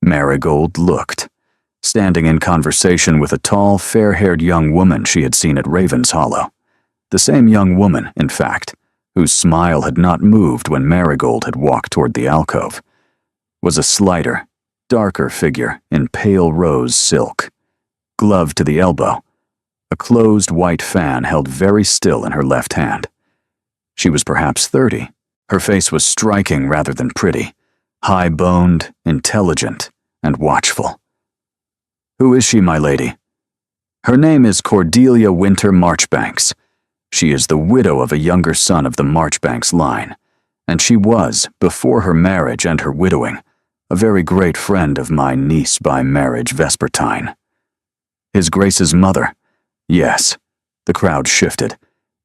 [SPEAKER 1] Marigold looked, standing in conversation with a tall, fair-haired young woman she had seen at Raven's Hollow. The same young woman, in fact, whose smile had not moved when Marigold had walked toward the alcove, was a slighter, darker figure in pale rose silk, gloved to the elbow, a closed white fan held very still in her left hand. She was perhaps 30. Her face was striking rather than pretty, high-boned, intelligent, and watchful. Who is she, my lady? Her name is Cordelia Winter Marchbanks. She is the widow of a younger son of the Marchbanks line, and she was, before her marriage and her widowing, a very great friend of my niece by marriage Vespertine. His Grace's mother. Yes. The crowd shifted.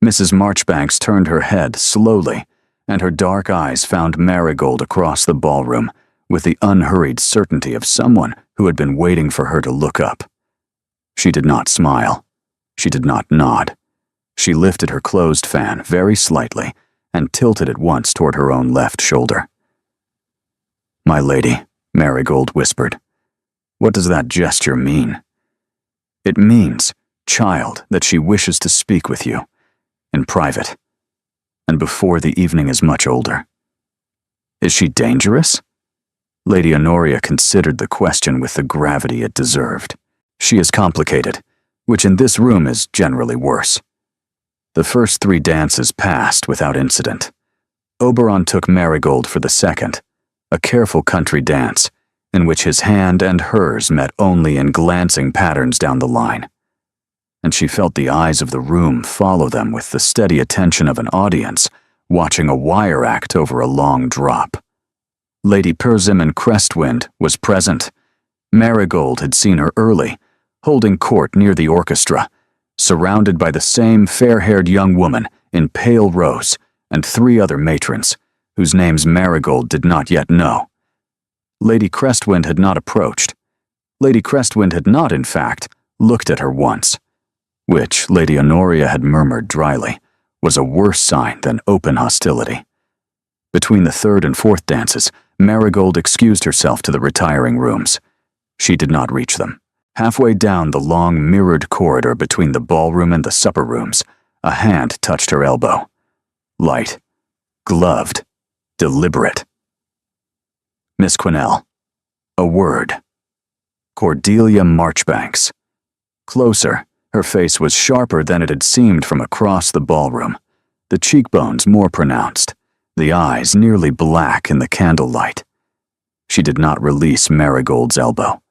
[SPEAKER 1] Mrs. Marchbanks turned her head slowly, and her dark eyes found Marigold across the ballroom with the unhurried certainty of someone who had been waiting for her to look up. She did not smile. She did not nod. She lifted her closed fan very slightly and tilted it once toward her own left shoulder. My lady, Marigold whispered, what does that gesture mean? It means, child, that she wishes to speak with you, in private, and before the evening is much older. Is she dangerous? Lady Honoria considered the question with the gravity it deserved. She is complicated, which in this room is generally worse. The first 3 dances passed without incident. Oberon took Marigold for the second, a careful country dance, in which his hand and hers met only in glancing patterns down the line, and she felt the eyes of the room follow them with the steady attention of an audience watching a wire act over a long drop. Lady Persimmon Crestwind was present. Marigold had seen her early, holding court near the orchestra, surrounded by the same fair-haired young woman in pale rose and 3 other matrons, whose names Marigold did not yet know. Lady Crestwind had not approached. Lady Crestwind had not, in fact, looked at her once, which Lady Honoria had murmured dryly was a worse sign than open hostility. Between the 3rd and 4th dances, Marigold excused herself to the retiring rooms. She did not reach them. Halfway down the long mirrored corridor between the ballroom and the supper rooms, a hand touched her elbow. Light, gloved, deliberate. Miss Quinnell. A word. Cordelia Marchbanks. Closer, her face was sharper than it had seemed from across the ballroom, the cheekbones more pronounced, the eyes nearly black in the candlelight. She did not release Marigold's elbow.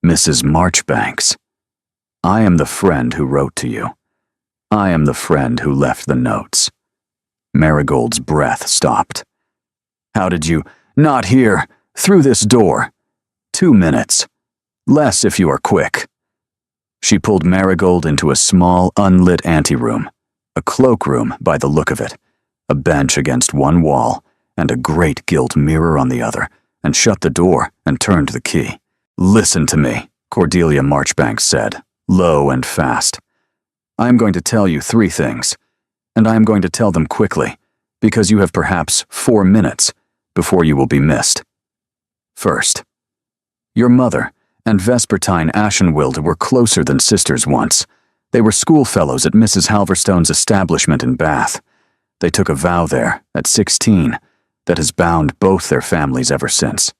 [SPEAKER 1] Mrs. Marchbanks, I am the friend who wrote to you. I am the friend who left the notes. Marigold's breath stopped. How did you— Not here, Through this door. 2 minutes. Less if you are quick." She pulled Marigold into a small, unlit anteroom, a cloakroom by the look of it, a bench against one wall, and a great gilt mirror on the other, and shut the door and turned the key. "Listen to me," Cordelia Marchbanks said, low and fast. "I am going to tell you 3 things, and I am going to tell them quickly, because you have perhaps 4 minutes before you will be missed. First, your mother and Vespertine Ashenwild were closer than sisters once. They were schoolfellows at Mrs. Halverstone's establishment in Bath. They took a vow there, at 16, that has bound both their families ever since,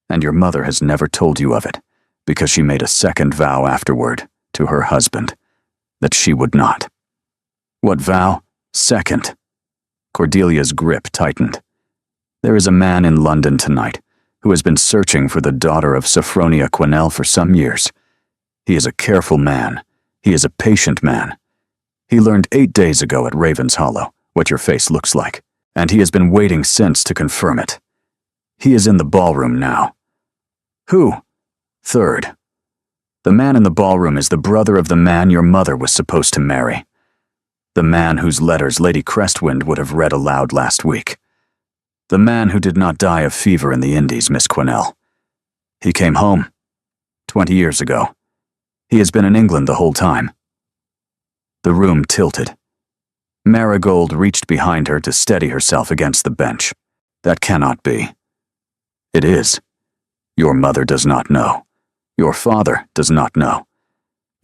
[SPEAKER 1] and your mother has never told you of it, because she made a second vow afterward, to her husband, that she would not." "What vow? Second?" Cordelia's grip tightened. "There is a man in London tonight who has been searching for the daughter of Sophronia Quinnell for some years. He is a careful man. He is a patient man. He learned 8 days ago at Raven's Hollow what your face looks like, and he has been waiting since to confirm it. He is in the ballroom now." "Who?" "Third. The man in the ballroom is the brother of the man your mother was supposed to marry. The man whose letters Lady Crestwind would have read aloud last week. The man who did not die of fever in the Indies, Miss Quinnell. He came home 20 years ago. He has been in England the whole time." The room tilted. Marigold reached behind her to steady herself against the bench. "That cannot be." "It is. Your mother does not know. Your father does not know.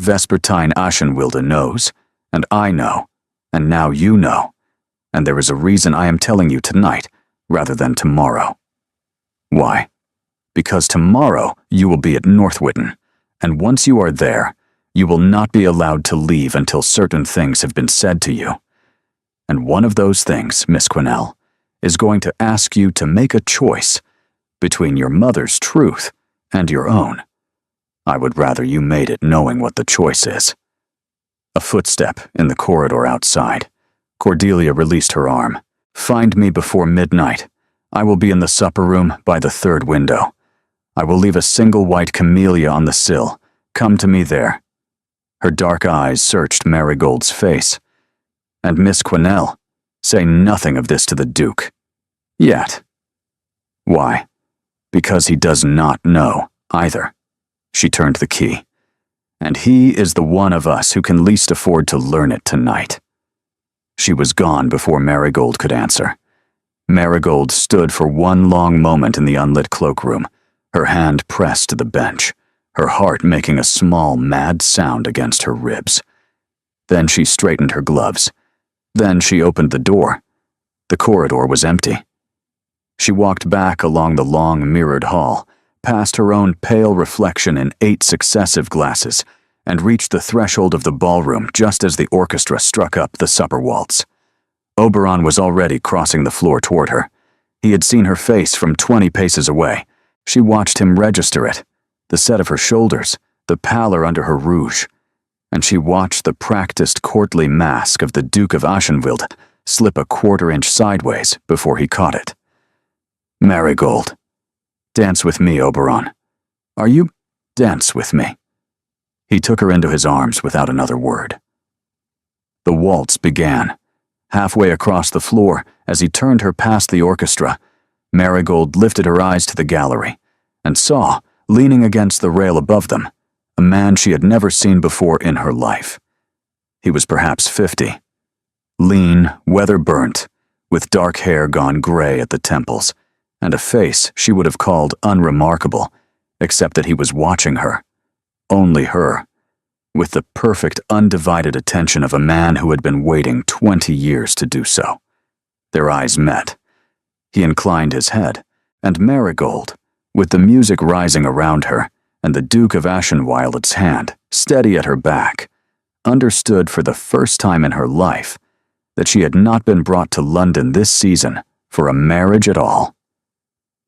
[SPEAKER 1] Vespertine Ashenwilde knows, and I know, and now you know, and there is a reason I am telling you tonight rather than tomorrow." "Why?" "Because tomorrow you will be at Northwitten, and once you are there, you will not be allowed to leave until certain things have been said to you. And one of those things, Miss Quinnell, is going to ask you to make a choice between your mother's truth and your own. I would rather you made it knowing what the choice is." A footstep in the corridor outside. Cordelia released her arm. "Find me before midnight. I will be in the supper room by the 3rd window. I will leave a single white camellia on the sill. Come to me there." Her dark eyes searched Marigold's face. "And Miss Quinnell, say nothing of this to the Duke. Yet." "Why?" "Because he does not know either." She turned the key. "And he is the one of us who can least afford to learn it tonight." She was gone before Marigold could answer. Marigold stood for one long moment in the unlit cloakroom, her hand pressed to the bench, her heart making a small, mad sound against her ribs. Then she straightened her gloves. Then she opened the door. The corridor was empty. She walked back along the long, mirrored hall, past her own pale reflection in 8 successive glasses, and reached the threshold of the ballroom just as the orchestra struck up the supper waltz. Oberon was already crossing the floor toward her. He had seen her face from 20 paces away. She watched him register it, the set of her shoulders, the pallor under her rouge, and she watched the practiced courtly mask of the Duke of Ashenwild slip a 1/4 inch sideways before he caught it. "Marigold. Dance with me, Oberon. Are you? Dance with me." He took her into his arms without another word. The waltz began. Halfway across the floor, as he turned her past the orchestra, Marigold lifted her eyes to the gallery and saw, leaning against the rail above them, a man she had never seen before in her life. He was perhaps 50. Lean, weather-burnt, with dark hair gone gray at the temples, and a face she would have called unremarkable, except that he was watching her, only her, with the perfect, undivided attention of a man who had been waiting 20 years to do so. Their eyes met. He inclined his head, and Marigold, with the music rising around her, and the Duke of Ashenwild's hand steady at her back, understood for the first time in her life that she had not been brought to London this season for a marriage at all.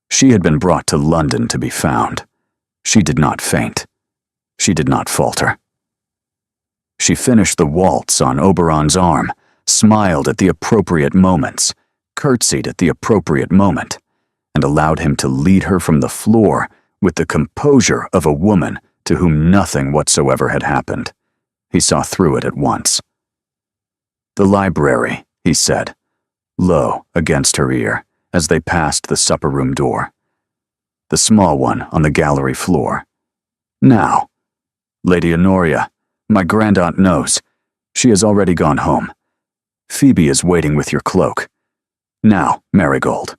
[SPEAKER 1] She had been brought to London to be found. She did not faint. She did not falter. She finished the waltz on Oberon's arm, smiled at the appropriate moments, curtsied at the appropriate moment, and allowed him to lead her from the floor with the composure of a woman to whom nothing whatsoever had happened. He saw through it at once. "The library," he said, low against her ear, as they passed the supper room door. "The small one on the gallery floor. Now, Lady Honoria, my grandaunt knows. She has already gone home. Phoebe is waiting with your cloak. Now, Marigold."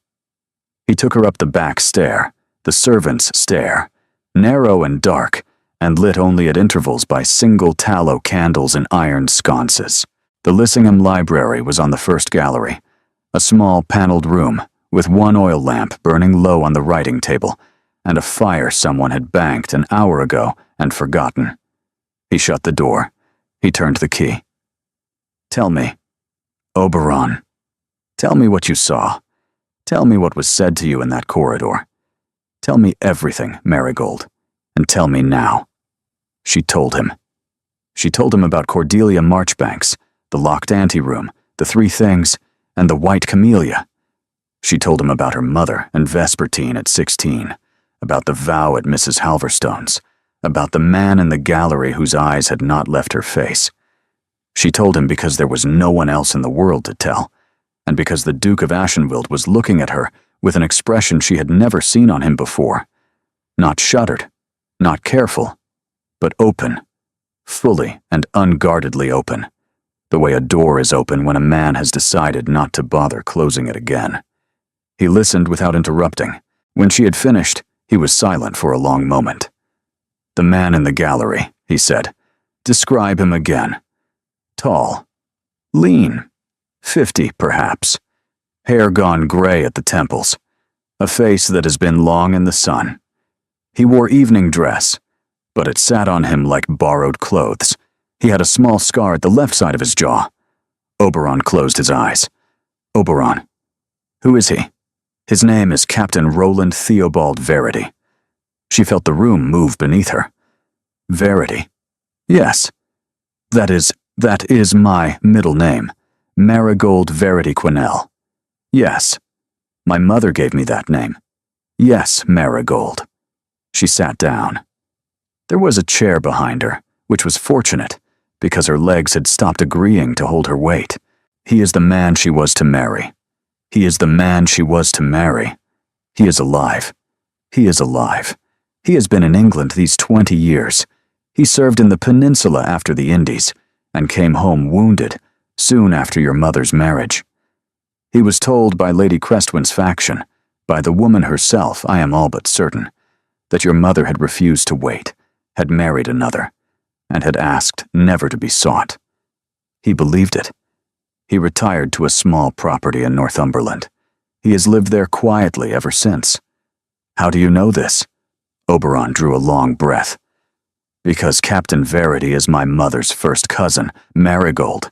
[SPEAKER 1] He took her up the back stair, the servants' stair, narrow and dark, and lit only at intervals by single tallow candles in iron sconces. The Lissingham Library was on the first gallery, a small paneled room with one oil lamp burning low on the writing table, and a fire someone had banked an hour ago and forgotten. He shut the door. He turned the key. "Tell me, Oberon, tell me what you saw. Tell me what was said to you in that corridor. Tell me everything, Marigold, and tell me now." She told him. She told him about Cordelia Marchbanks, the locked anteroom, the three things, and the white camellia. She told him about her mother and Vespertine at 16, about the vow at Mrs. Halverstone's, about the man in the gallery whose eyes had not left her face. She told him because there was no one else in the world to tell, and because the Duke of Ashenveld was looking at her with an expression she had never seen on him before. Not shuttered, not careful, but open, fully and unguardedly open, the way a door is open when a man has decided not to bother closing it again. He listened without interrupting. When she had finished, he was silent for a long moment. "The man in the gallery," he said. "Describe him again. Tall. Lean. 50, perhaps. Hair gone gray at the temples. A face that has been long in the sun. He wore evening dress, but it sat on him like borrowed clothes. He had a small scar at the left side of his jaw." Oberon closed his eyes. "Oberon. Who is he?" "His name is Captain Roland Theobald Verity." She felt the room move beneath her. "Verity. Yes. That is my middle name. Marigold Verity Quinnell. Yes. My mother gave me that name. Yes, Marigold." She sat down. There was a chair behind her, which was fortunate, because her legs had stopped agreeing to hold her weight. "He is the man she was to marry. He is the man she was to marry. He is alive. He is alive. He has been in England these 20 years. He served in the Peninsula after the Indies, and came home wounded, soon after your mother's marriage. He was told by Lady Crestwin's faction, by the woman herself, I am all but certain, that your mother had refused to wait, had married another, and had asked never to be sought. He believed it. He retired to a small property in Northumberland. He has lived there quietly ever since. How do you know this?" Oberon drew a long breath. "Because Captain Verity is my mother's first cousin, Marigold,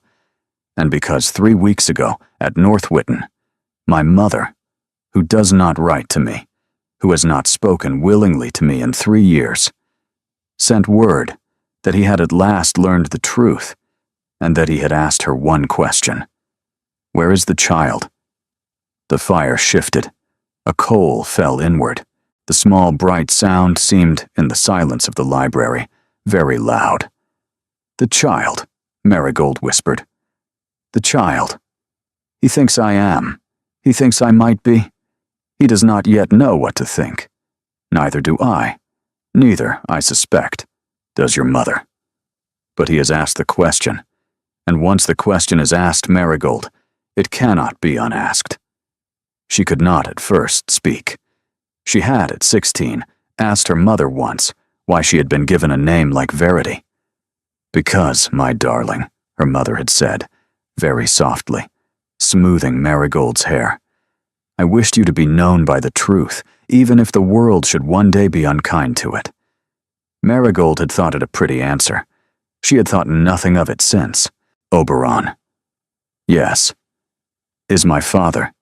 [SPEAKER 1] and because 3 weeks ago, at Northwitten, my mother, who does not write to me, who has not spoken willingly to me in 3 years, sent word that he had at last learned the truth, and that he had asked her one question. Where is the child?" The fire shifted. A coal fell inward. The small bright sound seemed, in the silence of the library, very loud. "The child," Marigold whispered. "The child. He thinks I am. He thinks I might be. He does not yet know what to think. Neither do I. Neither, I suspect, does your mother. But he has asked the question, and once the question is asked, Marigold, it cannot be unasked." She could not at first speak. She had, at 16, asked her mother once why she had been given a name like Verity. "Because, my darling," her mother had said, very softly, smoothing Marigold's hair, "I wished you to be known by the truth, even if the world should one day be unkind to it." Marigold had thought it a pretty answer. She had thought nothing of it since. "Oberon. Yes. Is my father,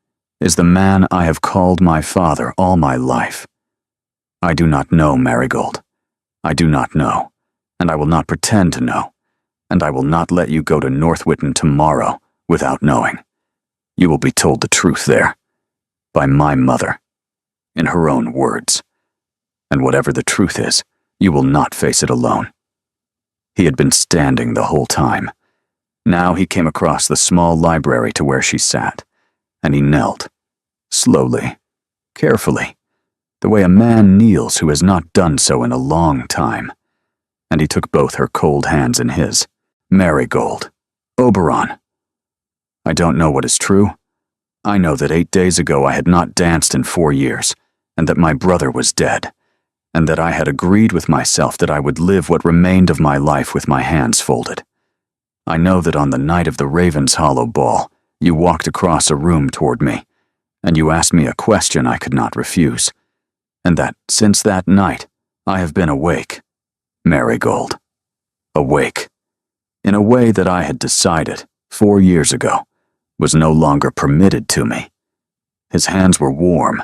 [SPEAKER 1] is the man I have called my father all my life. I do not know, Marigold. I do not know, and I will not pretend to know, and I will not let you go to Northwitten tomorrow without knowing. You will be told the truth there, by my mother, in her own words. And whatever the truth is, you will not face it alone. He had been standing the whole time. Now he came across the small library to where she sat, and he knelt, slowly, carefully, the way a man kneels who has not done so in a long time. And he took both her cold hands in his. Marigold. Oberon. I don't know what is true. I know that 8 days ago I had not danced in 4 years, and that my brother was dead, and that I had agreed with myself that I would live what remained of my life with my hands folded. I know that on the night of the Raven's Hollow ball, you walked across a room toward me, and you asked me a question I could not refuse, and that since that night I have been awake, Marigold. Awake. In a way that I had decided, 4 years ago, was no longer permitted to me. His hands were warm.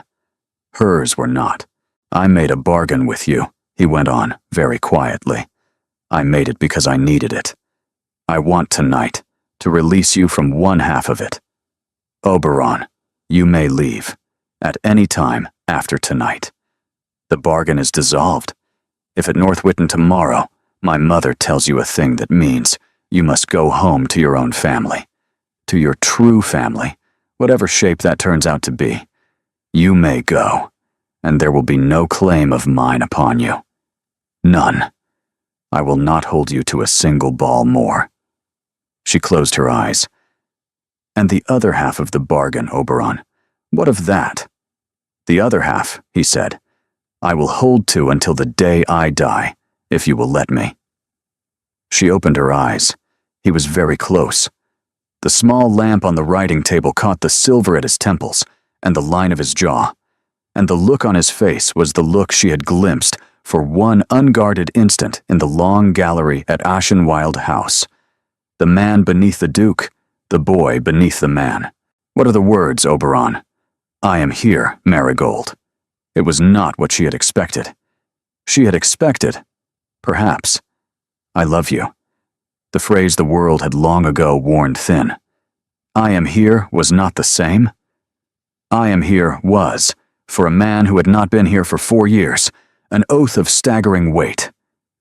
[SPEAKER 1] Hers were not. I made a bargain with you, he went on, very quietly. I made it because I needed it. I want tonight to release you from one half of it. Oberon, you may leave, at any time after tonight. The bargain is dissolved. If at North Witten tomorrow, my mother tells you a thing that means you must go home to your own family, to your true family, whatever shape that turns out to be, you may go, and there will be no claim of mine upon you. None. I will not hold you to a single ball more. She closed her eyes. And the other half of the bargain, Oberon, what of that? The other half, he said, I will hold to until the day I die, if you will let me. She opened her eyes. He was very close. The small lamp on the writing table caught the silver at his temples and the line of his jaw, and the look on his face was the look she had glimpsed for one unguarded instant in the long gallery at Ashenwild House. The man beneath the Duke, the boy beneath the man. What are the words, Oberon? I am here, Marigold. It was not what she had expected. She had expected, perhaps, I love you. The phrase the world had long ago worn thin. I am here was not the same. I am here was, for a man who had not been here for 4 years, an oath of staggering weight.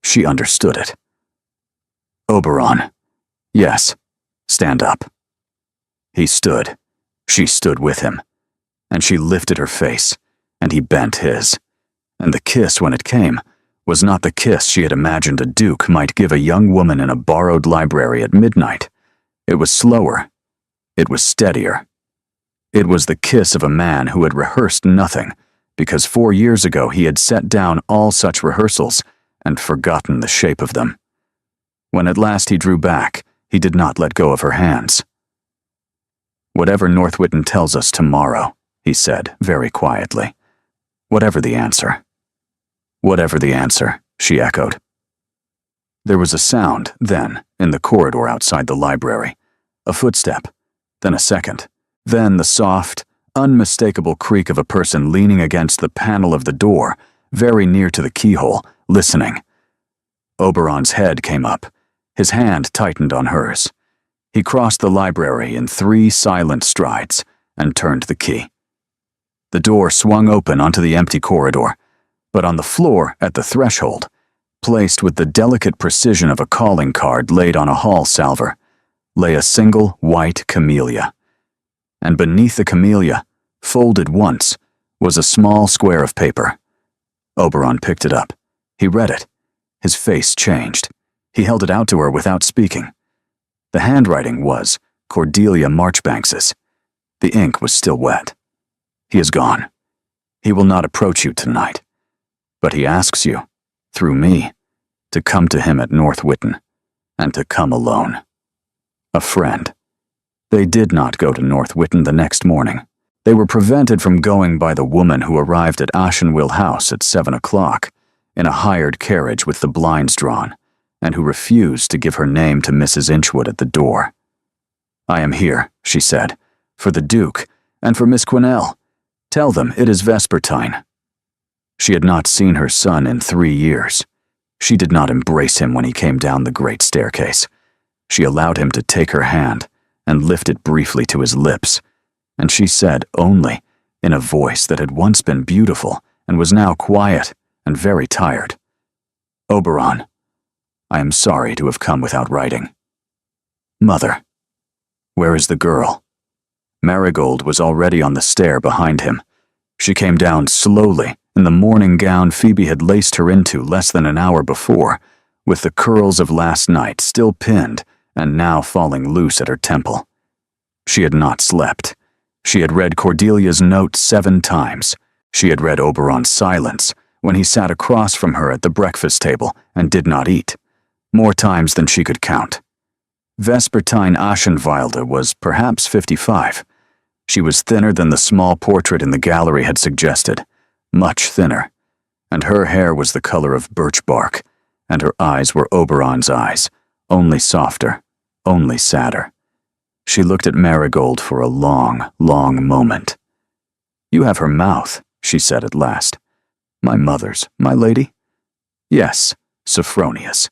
[SPEAKER 1] She understood it. Oberon. Yes, stand up. He stood. She stood with him. And she lifted her face, and he bent his. And the kiss, when it came, was not the kiss she had imagined a duke might give a young woman in a borrowed library at midnight. It was slower. It was steadier. It was the kiss of a man who had rehearsed nothing, because 4 years ago he had set down all such rehearsals and forgotten the shape of them. When at last he drew back, he did not let go of her hands. Whatever North Witten tells us tomorrow, he said very quietly. Whatever the answer. Whatever the answer, she echoed. There was a sound, then, in the corridor outside the library. A footstep, then a second, then the soft, unmistakable creak of a person leaning against the panel of the door, very near to the keyhole, listening. Oberon's head came up. His hand tightened on hers. He crossed the library in 3 silent strides and turned the key. The door swung open onto the empty corridor, but on the floor at the threshold, placed with the delicate precision of a calling card laid on a hall salver, lay a single white camellia. And beneath the camellia, folded once, was a small square of paper. Oberon picked it up. He read it. His face changed. He held it out to her without speaking. The handwriting was Cordelia Marchbanks's. The ink was still wet. He is gone. He will not approach you tonight. But he asks you, through me, to come to him at North Witten, and to come alone. A friend. They did not go to North Witten the next morning. They were prevented from going by the woman who arrived at Ashenwill House at 7 o'clock, in a hired carriage with the blinds drawn, and who refused to give her name to Mrs. Inchwood at the door. I am here, she said, for the Duke, and for Miss Quinnell. Tell them it is vespertine. She had not seen her son in 3 years. She did not embrace him when he came down the great staircase. She allowed him to take her hand and lift it briefly to his lips, and she said only, in a voice that had once been beautiful and was now quiet and very tired. "Oberon, I am sorry to have come without writing." "Mother, where is the girl?" Marigold was already on the stair behind him. She came down slowly in the morning gown Phoebe had laced her into less than an hour before, with the curls of last night still pinned and now falling loose at her temple. She had not slept. She had read Cordelia's note 7 times. She had read Oberon's silence when he sat across from her at the breakfast table and did not eat, more times than she could count. Vespertine Aschenwalde was perhaps 55. She was thinner than the small portrait in the gallery had suggested, much thinner, and her hair was the color of birch bark, and her eyes were Oberon's eyes, only softer, only sadder. She looked at Marigold for a long, long moment. "You have her mouth," she said at last. "My mother's, my lady?" "Yes, Sophronia's.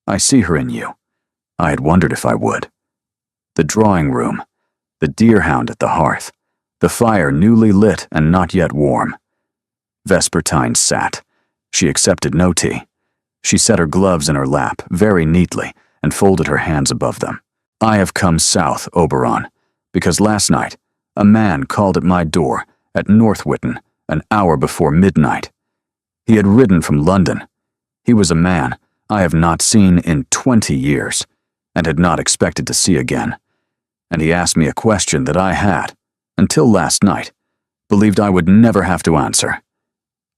[SPEAKER 1] I see her in you. I had wondered if I would." The drawing room, the deerhound at the hearth, the fire newly lit and not yet warm. Vespertine sat. She accepted no tea. She set her gloves in her lap very neatly and folded her hands above them. "I have come south, Oberon, because last night a man called at my door at Northwitten an hour before midnight. He had ridden from London. He was a man I have not seen in 20 years and had not expected to see again. And he asked me a question that I had, until last night, believed I would never have to answer.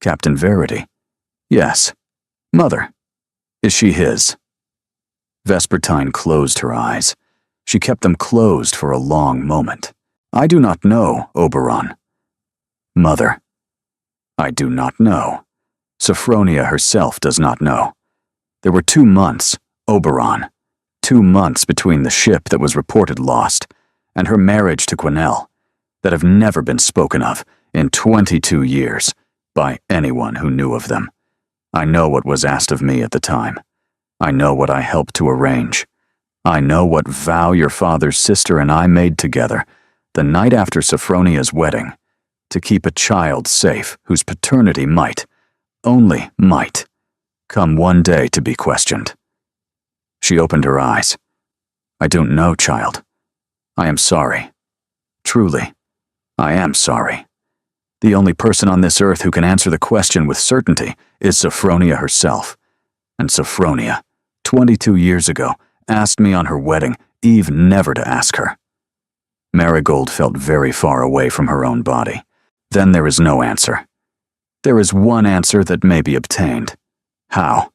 [SPEAKER 1] Captain Verity? Yes. Mother? Is she his?" Vespertine closed her eyes. She kept them closed for a long moment. "I do not know, Oberon." "Mother, I do not know. Sophronia herself does not know. There were 2 months, Oberon, 2 months between the ship that was reported lost and her marriage to Quinnell that have never been spoken of in 22 years by anyone who knew of them. I know what was asked of me at the time. I know what I helped to arrange. I know what vow your father's sister and I made together the night after Sophronia's wedding to keep a child safe whose paternity might, only might, come one day to be questioned." She opened her eyes. "I don't know, child. I am sorry. Truly, I am sorry. The only person on this earth who can answer the question with certainty is Sophronia herself. And Sophronia, 22 years ago, asked me on her wedding eve never to ask her." Marigold felt very far away from her own body. "Then there is no answer. There is one answer that may be obtained. How?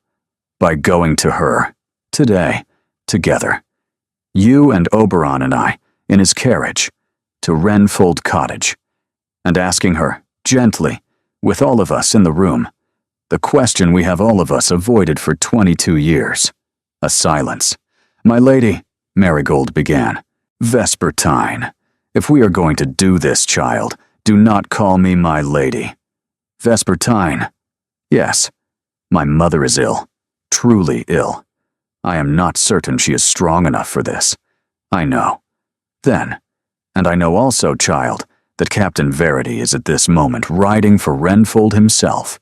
[SPEAKER 1] By going to her, today, together. You and Oberon and I, in his carriage, to Wrenfold Cottage, and asking her, gently, with all of us in the room, the question we have all of us avoided for 22 years. A silence. "My lady," Marigold began. "Vespertine, if we are going to do this, child, do not call me my lady. Vespertine. Yes, my mother is ill, truly ill. I am not certain she is strong enough for this. I know. Then, and I know also, child, that Captain Verity is at this moment riding for Wrenfold himself,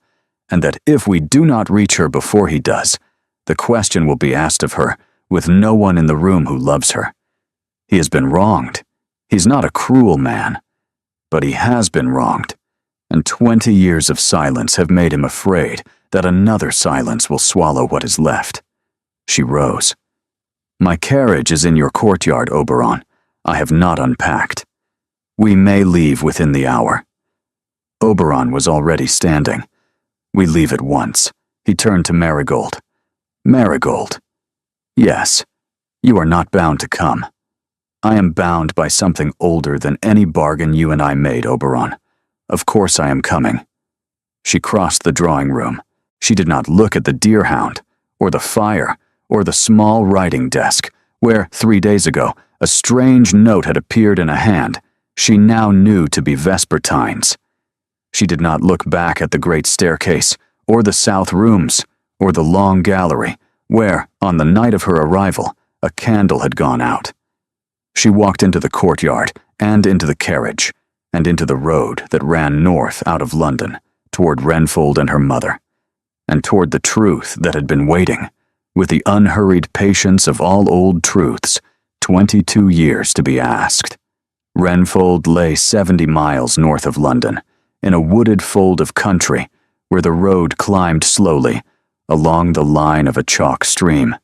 [SPEAKER 1] and that if we do not reach her before he does, the question will be asked of her with no one in the room who loves her. He has been wronged. He's not a cruel man, but he has been wronged, and 20 years of silence have made him afraid that another silence will swallow what is left." She rose. "My carriage is in your courtyard, Oberon. I have not unpacked. We may leave within the hour." Oberon was already standing. "We leave at once." He turned to Marigold. "Marigold. Yes, you are not bound to come. I am bound by something older than any bargain you and I made, Oberon. Of course I am coming." She crossed the drawing room. She did not look at the deerhound, or the fire, or the small writing desk, where, 3 days ago, a strange note had appeared in a hand she now knew to be Vespertine's. She did not look back at the great staircase, or the south rooms, or the long gallery, where, on the night of her arrival, a candle had gone out. She walked into the courtyard and into the carriage, and into the road that ran north out of London, toward Renfold and her mother, and toward the truth that had been waiting, with the unhurried patience of all old truths, 22 years to be asked. Renfold lay 70 miles north of London, in a wooded fold of country where the road climbed slowly along the line of a chalk stream,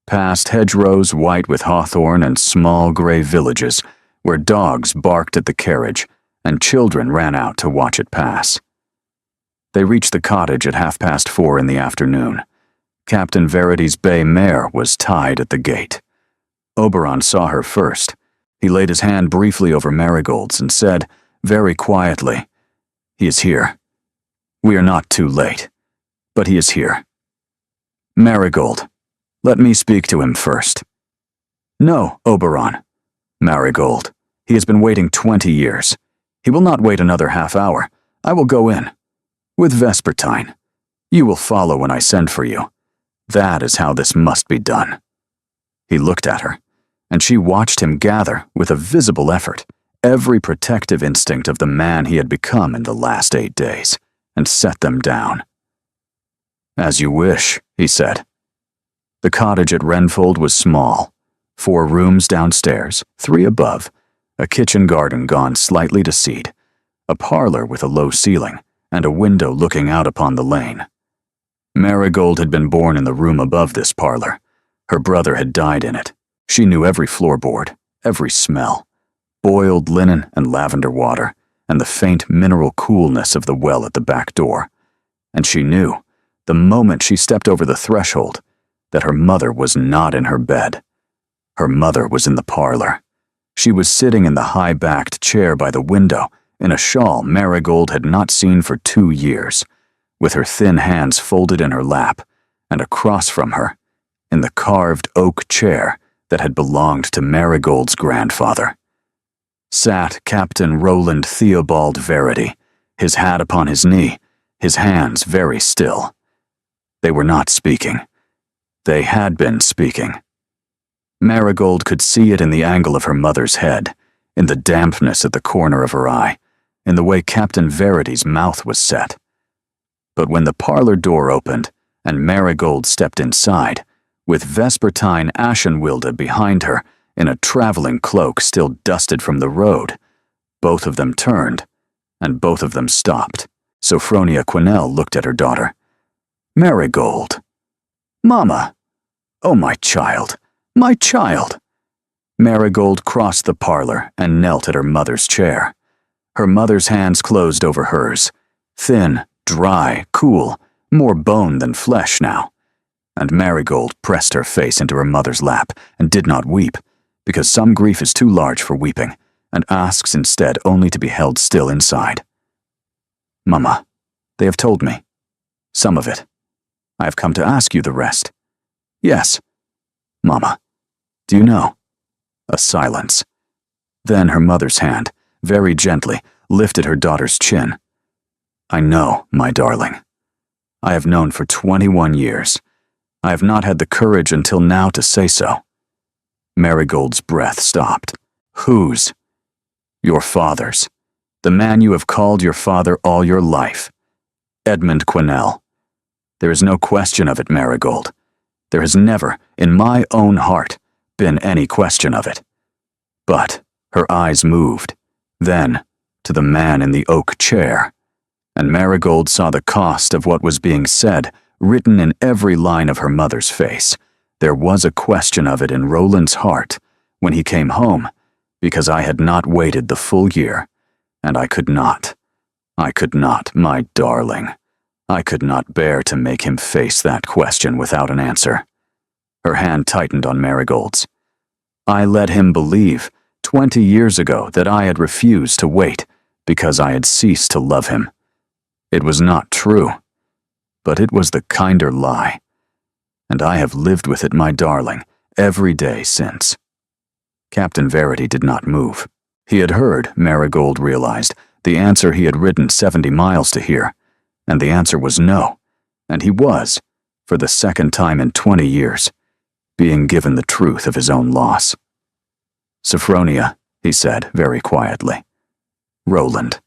[SPEAKER 1] past hedgerows white with hawthorn and small gray villages where dogs barked at the carriage and children ran out to watch it pass. They reached the cottage at 4:30 in the afternoon. Captain Verity's bay mare was tied at the gate. Oberon saw her first. He laid his hand briefly over Marigold's and said, very quietly, "He is here. We are not too late, but he is here. Marigold, let me speak to him first." "No, Oberon." "Marigold, he has been waiting 20 years. He will not wait another half hour. I will go in. With Vespertine. You will follow when I send for you. That is how this must be done." He looked at her, and she watched him gather, with a visible effort, every protective instinct of the man he had become in the last 8 days, and set them down. "As you wish," he said. The cottage at Renfold was small, 4 rooms downstairs, 3 above, a kitchen garden gone slightly to seed, a parlor with a low ceiling, and a window looking out upon the lane. Marigold had been born in the room above this parlor. Her brother had died in it. She knew every floorboard, every smell, boiled linen and lavender water, and the faint mineral coolness of the well at the back door. And she knew, the moment she stepped over the threshold, that her mother was not in her bed. Her mother was in the parlor. She was sitting in the high-backed chair by the window, in a shawl Marigold had not seen for 2 years, with her thin hands folded in her lap, and across from her, in the carved oak chair that had belonged to Marigold's grandfather, sat Captain Roland Theobald Verity, his hat upon his knee, his hands very still. They were not speaking. They had been speaking. Marigold could see it in the angle of her mother's head, in the dampness at the corner of her eye, in the way Captain Verity's mouth was set. But when the parlor door opened and Marigold stepped inside, with Vespertine Ashenwilde behind her in a traveling cloak still dusted from the road, both of them turned, and both of them stopped. Sophronia Quinnell looked at her daughter. "Marigold. Mama. Oh, my child. My child." Marigold crossed the parlor and knelt at her mother's chair. Her mother's hands closed over hers, thin, dry, cool, more bone than flesh now. And Marigold pressed her face into her mother's lap and did not weep, because some grief is too large for weeping, and asks instead only to be held still inside. "Mama, they have told me. Some of it. I have come to ask you the rest." "Yes." "Mama, do you know?" A silence. Then her mother's hand, very gently, lifted her daughter's chin. "I know, my darling. I have known for 21 years. I have not had the courage until now to say so." Marigold's breath stopped. "Whose?" "Your father's. The man you have called your father all your life. Edmund Quinnell. There is no question of it, Marigold. There has never, in my own heart, been any question of it." But her eyes moved, then to the man in the oak chair, and Marigold saw the cost of what was being said written in every line of her mother's face. There was a question of it in Roland's heart when he came home, because I had not waited the full year, and I could not, my darling. I could not bear to make him face that question without an answer. Her hand tightened on Marigold's. I let him believe 20 years ago that I had refused to wait because I had ceased to love him. It was not true, but it was the kinder lie, and I have lived with it, my darling, every day since. Captain Verity did not move. He had heard, Marigold realized, the answer he had ridden 70 miles to hear, and the answer was no, and he was, for the second time in 20 years, being given the truth of his own loss. "Sophronia," he said very quietly, Roland.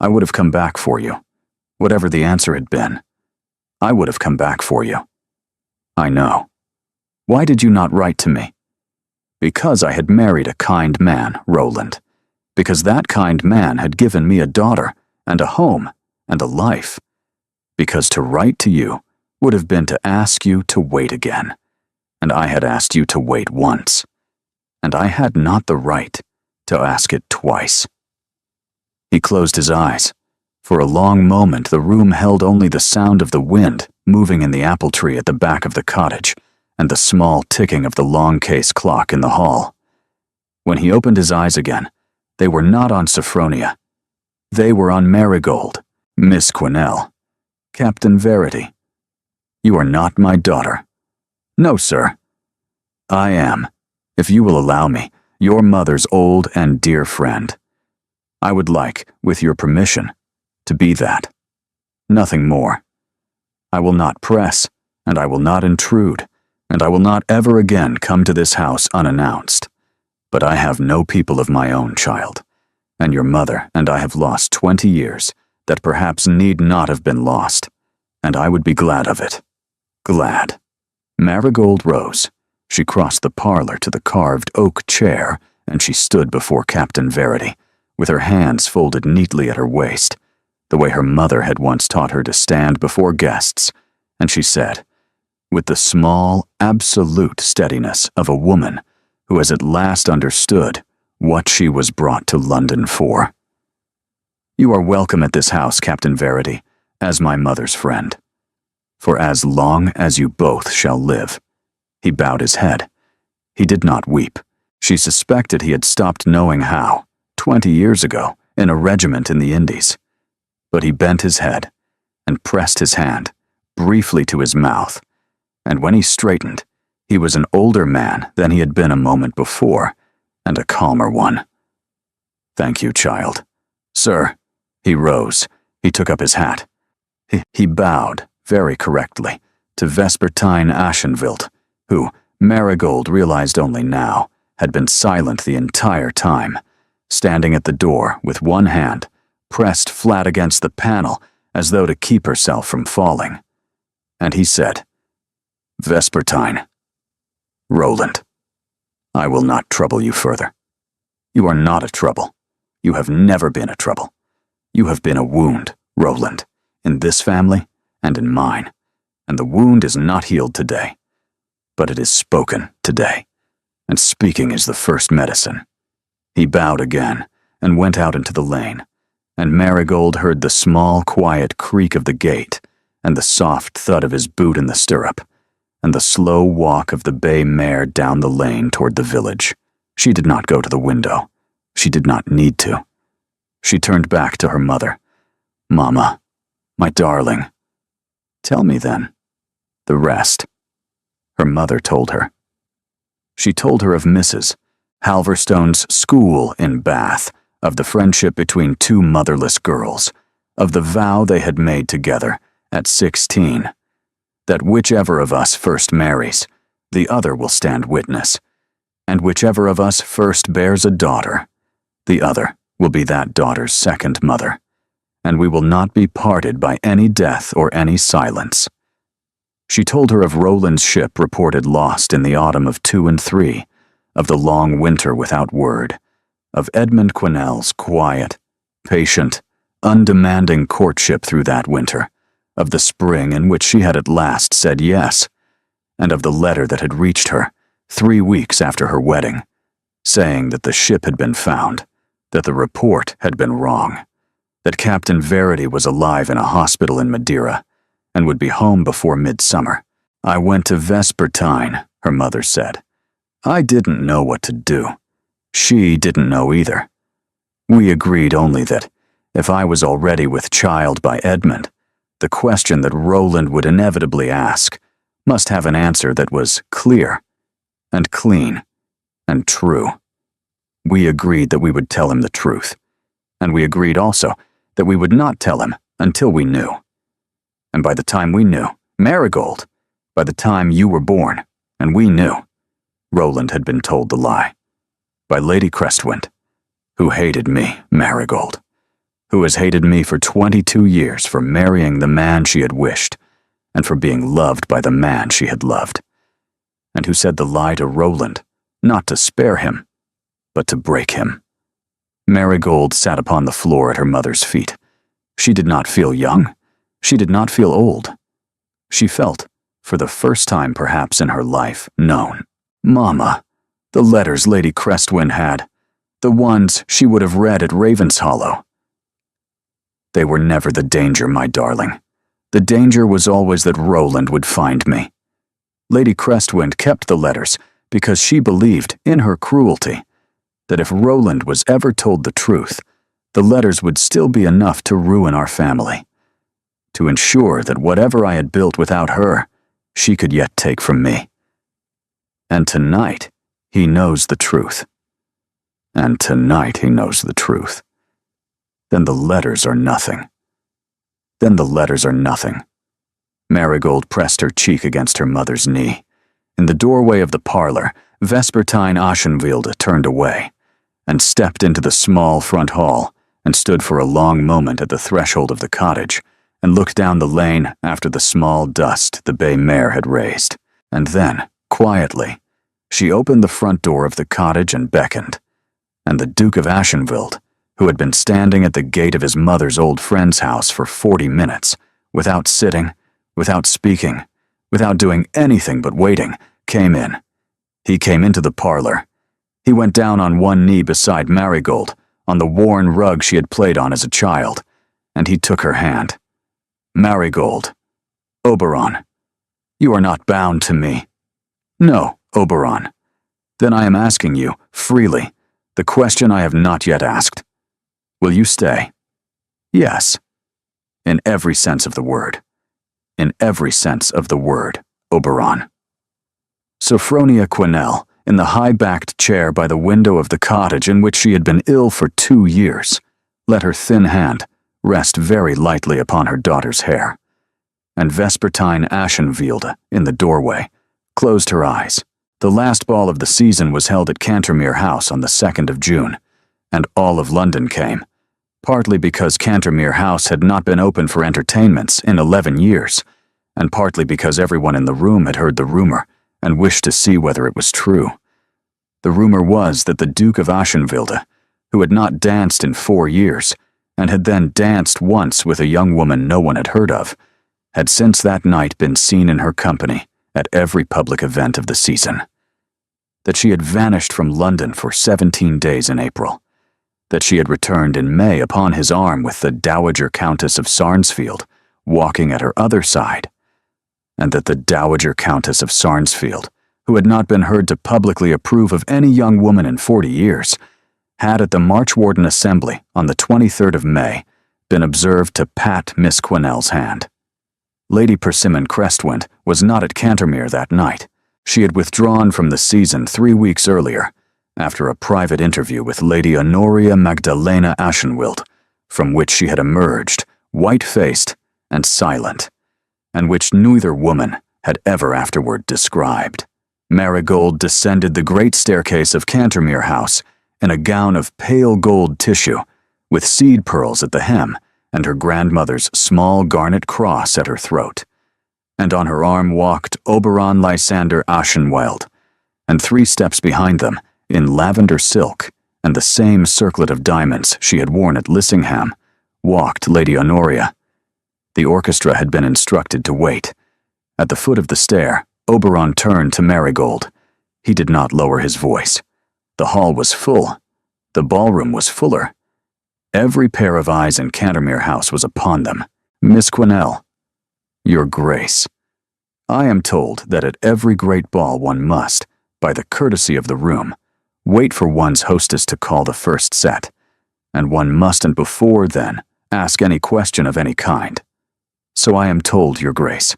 [SPEAKER 1] I would have come back for you. Whatever the answer had been, I would have come back for you. I know. Why did you not write to me? Because I had married a kind man, Roland. Because that kind man had given me a daughter, and a home, and a life. Because to write to you would have been to ask you to wait again. And I had asked you to wait once. And I had not the right to ask it twice. He closed his eyes. For a long moment the room held only the sound of the wind moving in the apple tree at the back of the cottage, and the small ticking of the long case clock in the hall. When he opened his eyes again, they were not on Sophronia. They were on Marigold, Miss Quinnell, Captain Verity. You are not my daughter. No, sir. I am, if you will allow me, your mother's old and dear friend. I would like, with your permission, to be that. Nothing more. I will not press, and I will not intrude, and I will not ever again come to this house unannounced. But I have no people of my own, child, and your mother and I have lost 20 years that perhaps need not have been lost, and I would be glad of it. Glad. Marigold rose. She crossed the parlor to the carved oak chair, and she stood before Captain Verity, with her hands folded neatly at her waist, the way her mother had once taught her to stand before guests, and she said, with the small, absolute steadiness of a woman who has at last understood what she was brought to London for. You are welcome at this house, Captain Verity, as my mother's friend. For as long as you both shall live. He bowed his head. He did not weep. She suspected he had stopped knowing how, 20 years ago, in a regiment in the Indies. But he bent his head and pressed his hand briefly to his mouth, and when he straightened, he was an older man than he had been a moment before, and a calmer one. Thank you, child. Sir. He rose. He took up his hat. He bowed, very correctly, to Vespertine Ashenveld, who, Marigold realized only now, had been silent the entire time, standing at the door with one hand pressed flat against the panel as though to keep herself from falling. And he said, Vespertine. Roland. I will not trouble you further. You are not a trouble. You have never been a trouble. You have been a wound, Roland, in this family and in mine, and the wound is not healed today, but it is spoken today, and speaking is the first medicine. He bowed again and went out into the lane, and Marigold heard the small, quiet creak of the gate, and the soft thud of his boot in the stirrup, and the slow walk of the bay mare down the lane toward the village. She did not go to the window. She did not need to. She turned back to her mother. Mama, my darling. Tell me then. The rest. Her mother told her. She told her of Mrs. Halverstone's school in Bath, of the friendship between two motherless girls, of the vow they had made together at 16, that whichever of us first marries, the other will stand witness, and whichever of us first bears a daughter, the other will be that daughter's second mother, and we will not be parted by any death or any silence. She told her of Roland's ship reported lost in the autumn of 2 and 3, of the long winter without word, of Edmund Quinnell's quiet, patient, undemanding courtship through that winter, of the spring in which she had at last said yes, and of the letter that had reached her 3 weeks after her wedding, saying that the ship had been found, that the report had been wrong, that Captain Verity was alive in a hospital in Madeira, and would be home before midsummer. I went to Vespertine, her mother said. I didn't know what to do. She didn't know either. We agreed only that, if I was already with child by Edmund, the question that Roland would inevitably ask must have an answer that was clear, and clean, and true. We agreed that we would tell him the truth, and we agreed also that we would not tell him until we knew. And by the time we knew, Marigold, by the time you were born, and we knew, Roland had been told the lie. By Lady Crestwind, who hated me, Marigold, who has hated me for 22 years for marrying the man she had wished, and for being loved by the man she had loved, and who said the lie to Roland, not to spare him, but to break him. Marigold sat upon the floor at her mother's feet. She did not feel young. She did not feel old. She felt, for the first time perhaps in her life, known. Mama, the letters Lady Crestwind had, the ones she would have read at Ravenshollow. They were never the danger, my darling. The danger was always that Roland would find me. Lady Crestwind kept the letters because she believed, in her cruelty, that if Roland was ever told the truth, the letters would still be enough to ruin our family, to ensure that whatever I had built without her, she could yet take from me. And tonight, he knows the truth. And tonight he knows the truth. Then the letters are nothing. Then the letters are nothing. Marigold pressed her cheek against her mother's knee. In the doorway of the parlor, Vespertine Aschenwilde turned away, and stepped into the small front hall, and stood for a long moment at the threshold of the cottage, and looked down the lane after the small dust the bay mare had raised. And then, quietly, she opened the front door of the cottage and beckoned, and the Duke of Aschenwilde, who had been standing at the gate of his mother's old friend's house for 40 minutes, without sitting, without speaking, without doing anything but waiting, came in. He came into the parlor. He went down on one knee beside Marigold, on the worn rug she had played on as a child, and he took her hand. Marigold. Oberon. You are not bound to me. No, Oberon. Then I am asking you, freely, the question I have not yet asked. Will you stay? Yes. In every sense of the word. In every sense of the word, Oberon. Sophronia Quesnel, in the high-backed chair by the window of the cottage in which she had been ill for 2 years, let her thin hand rest very lightly upon her daughter's hair, and Vespertine Aschenwilde, in the doorway, closed her eyes. The last ball of the season was held at Cantermere House on the 2nd of June, and all of London came, partly because Cantermere House had not been open for entertainments in 11 years, and partly because everyone in the room had heard the rumor and wished to see whether it was true. The rumor was that the Duke of Aschenwilde, who had not danced in 4 years, and had then danced once with a young woman no one had heard of, had since that night been seen in her company at every public event of the season. That she had vanished from London for 17 days in April. That she had returned in May upon his arm with the Dowager Countess of Sarnsfield walking at her other side, and that the Dowager Countess of Sarnsfield, who had not been heard to publicly approve of any young woman in 40 years, had at the Marchwarden Assembly on the 23rd of May been observed to pat Miss Quesnel's hand. Lady Persimmon Crestwind was not at Cantermere that night. She had withdrawn from the season 3 weeks earlier, after a private interview with Lady Honoria Magdalena Aschenwilde, from which she had emerged, white-faced and silent, and which neither woman had ever afterward described. Marigold descended the great staircase of Cantermere House in a gown of pale gold tissue, with seed pearls at the hem and her grandmother's small garnet cross at her throat, and on her arm walked Oberon Lysander Aschenwilde, and 3 steps behind them, in lavender silk and the same circlet of diamonds she had worn at Lissingham, walked Lady Honoria. The orchestra had been instructed to wait. At the foot of the stair, Oberon turned to Marigold. He did not lower his voice. The hall was full. The ballroom was fuller. Every pair of eyes in Cantermere House was upon them. Miss Quesnel, Your Grace, I am told that at every great ball one must, by the courtesy of the room, wait for one's hostess to call the first set, and one mustn't before then ask any question of any kind. So I am told, Your Grace.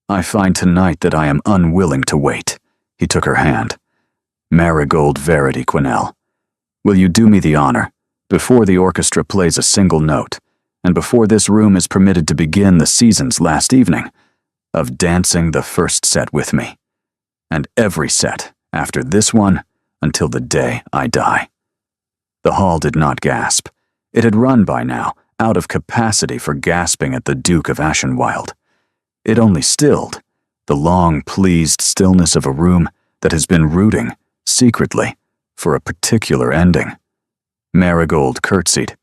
[SPEAKER 1] I find tonight that I am unwilling to wait. He took her hand. Marigold Verity Quesnel, will you do me the honor, before the orchestra plays a single note, and before this room is permitted to begin the season's last evening, of dancing the first set with me, and every set after this one until the day I die? The hall did not gasp. It had run by now, out of capacity for gasping at the Duke of Ashenwild. It only stilled, the long, pleased stillness of a room that has been rooting, secretly, for a particular ending. Marigold curtsied.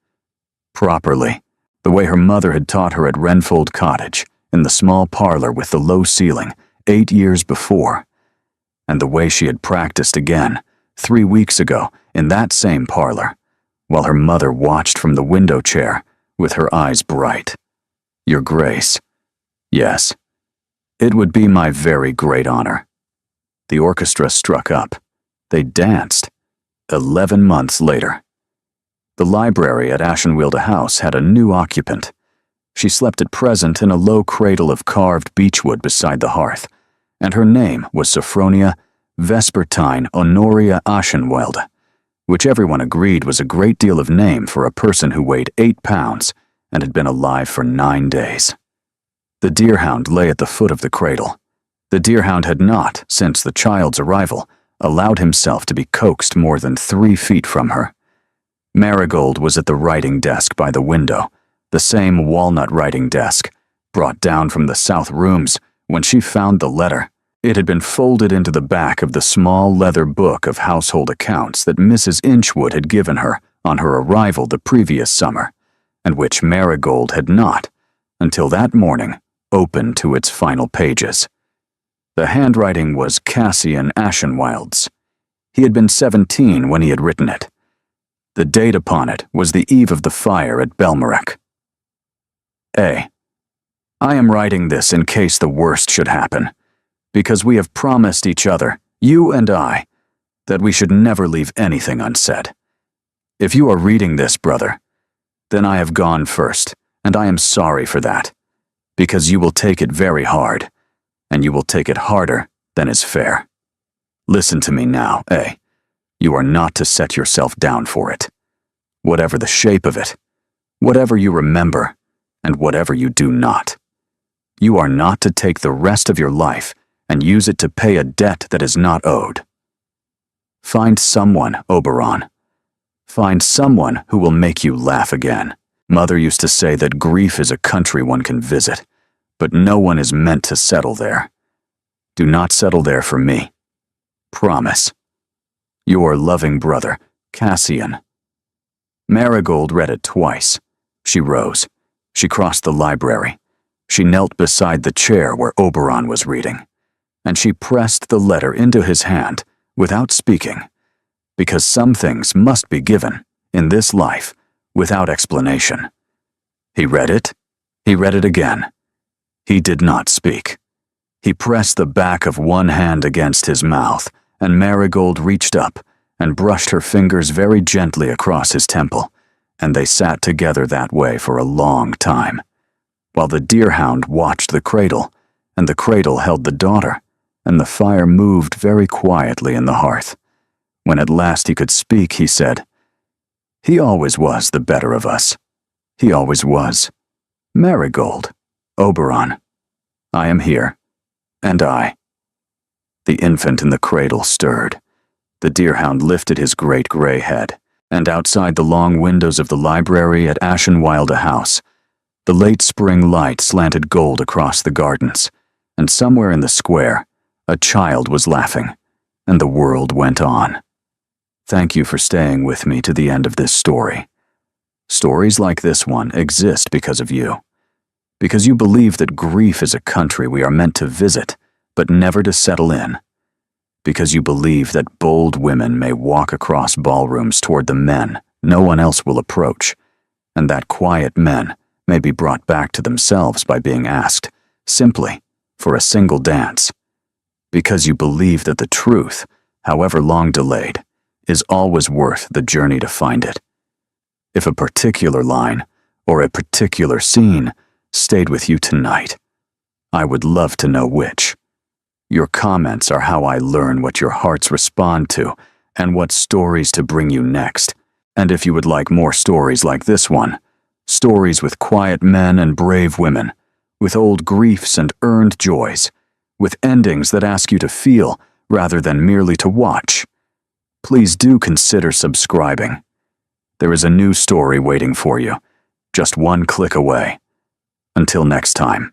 [SPEAKER 1] Properly, the way her mother had taught her at Renfold Cottage, in the small parlor with the low ceiling, 8 years before. And the way she had practiced again, 3 weeks ago, in that same parlor, while her mother watched from the window chair, with her eyes bright. Your Grace. Yes. It would be my very great honor. The orchestra struck up. They danced. 11 months later. The library at Ashenwild House had a new occupant. She slept at present in a low cradle of carved beechwood beside the hearth, and her name was Sophronia Vespertine Honoria Ashenwild, which everyone agreed was a great deal of name for a person who weighed 8 pounds and had been alive for 9 days. The deerhound lay at the foot of the cradle. The deerhound had not, since the child's arrival, allowed himself to be coaxed more than 3 feet from her. Marigold was at the writing desk by the window, the same walnut writing desk, brought down from the south rooms when she found the letter. It had been folded into the back of the small leather book of household accounts that Mrs. Inchwood had given her on her arrival the previous summer, and which Marigold had not, until that morning, opened to its final pages. The handwriting was Cassian Ashenwild's. He had been 17 when he had written it. The date upon it was the eve of the fire at Belmerek. A. I am writing this in case the worst should happen, because we have promised each other, you and I, that we should never leave anything unsaid. If you are reading this, brother, then I have gone first, and I am sorry for that, because you will take it very hard, and you will take it harder than is fair. Listen to me now, A. You are not to set yourself down for it. Whatever the shape of it, whatever you remember, and whatever you do not. You are not to take the rest of your life and use it to pay a debt that is not owed. Find someone, Oberon. Find someone who will make you laugh again. Mother used to say that grief is a country one can visit, but no one is meant to settle there. Do not settle there for me. Promise. Your loving brother, Cassian. Marigold read it twice. She rose. She crossed the library. She knelt beside the chair where Oberon was reading, and she pressed the letter into his hand without speaking, because some things must be given, in this life, without explanation. He read it. He read it again. He did not speak. He pressed the back of one hand against his mouth, and Marigold reached up and brushed her fingers very gently across his temple, and they sat together that way for a long time, while the deerhound watched the cradle, and the cradle held the daughter, and the fire moved very quietly in the hearth. When at last he could speak, he said, "He always was the better of us. He always was. Marigold, Oberon, I am here, and I." The infant in the cradle stirred. The deerhound lifted his great gray head, and outside the long windows of the library at Ashenwild House, the late spring light slanted gold across the gardens, and somewhere in the square, a child was laughing, and the world went on. Thank you for staying with me to the end of this story. Stories like this one exist because of you. Because you believe that grief is a country we are meant to visit, but never to settle in. Because you believe that bold women may walk across ballrooms toward the men no one else will approach, and that quiet men may be brought back to themselves by being asked, simply, for a single dance. Because you believe that the truth, however long delayed, is always worth the journey to find it. If a particular line, or a particular scene, stayed with you tonight, I would love to know which. Your comments are how I learn what your hearts respond to and what stories to bring you next. And if you would like more stories like this one, stories with quiet men and brave women, with old griefs and earned joys, with endings that ask you to feel rather than merely to watch, please do consider subscribing. there is a new story waiting for you, just one click away. Until next time.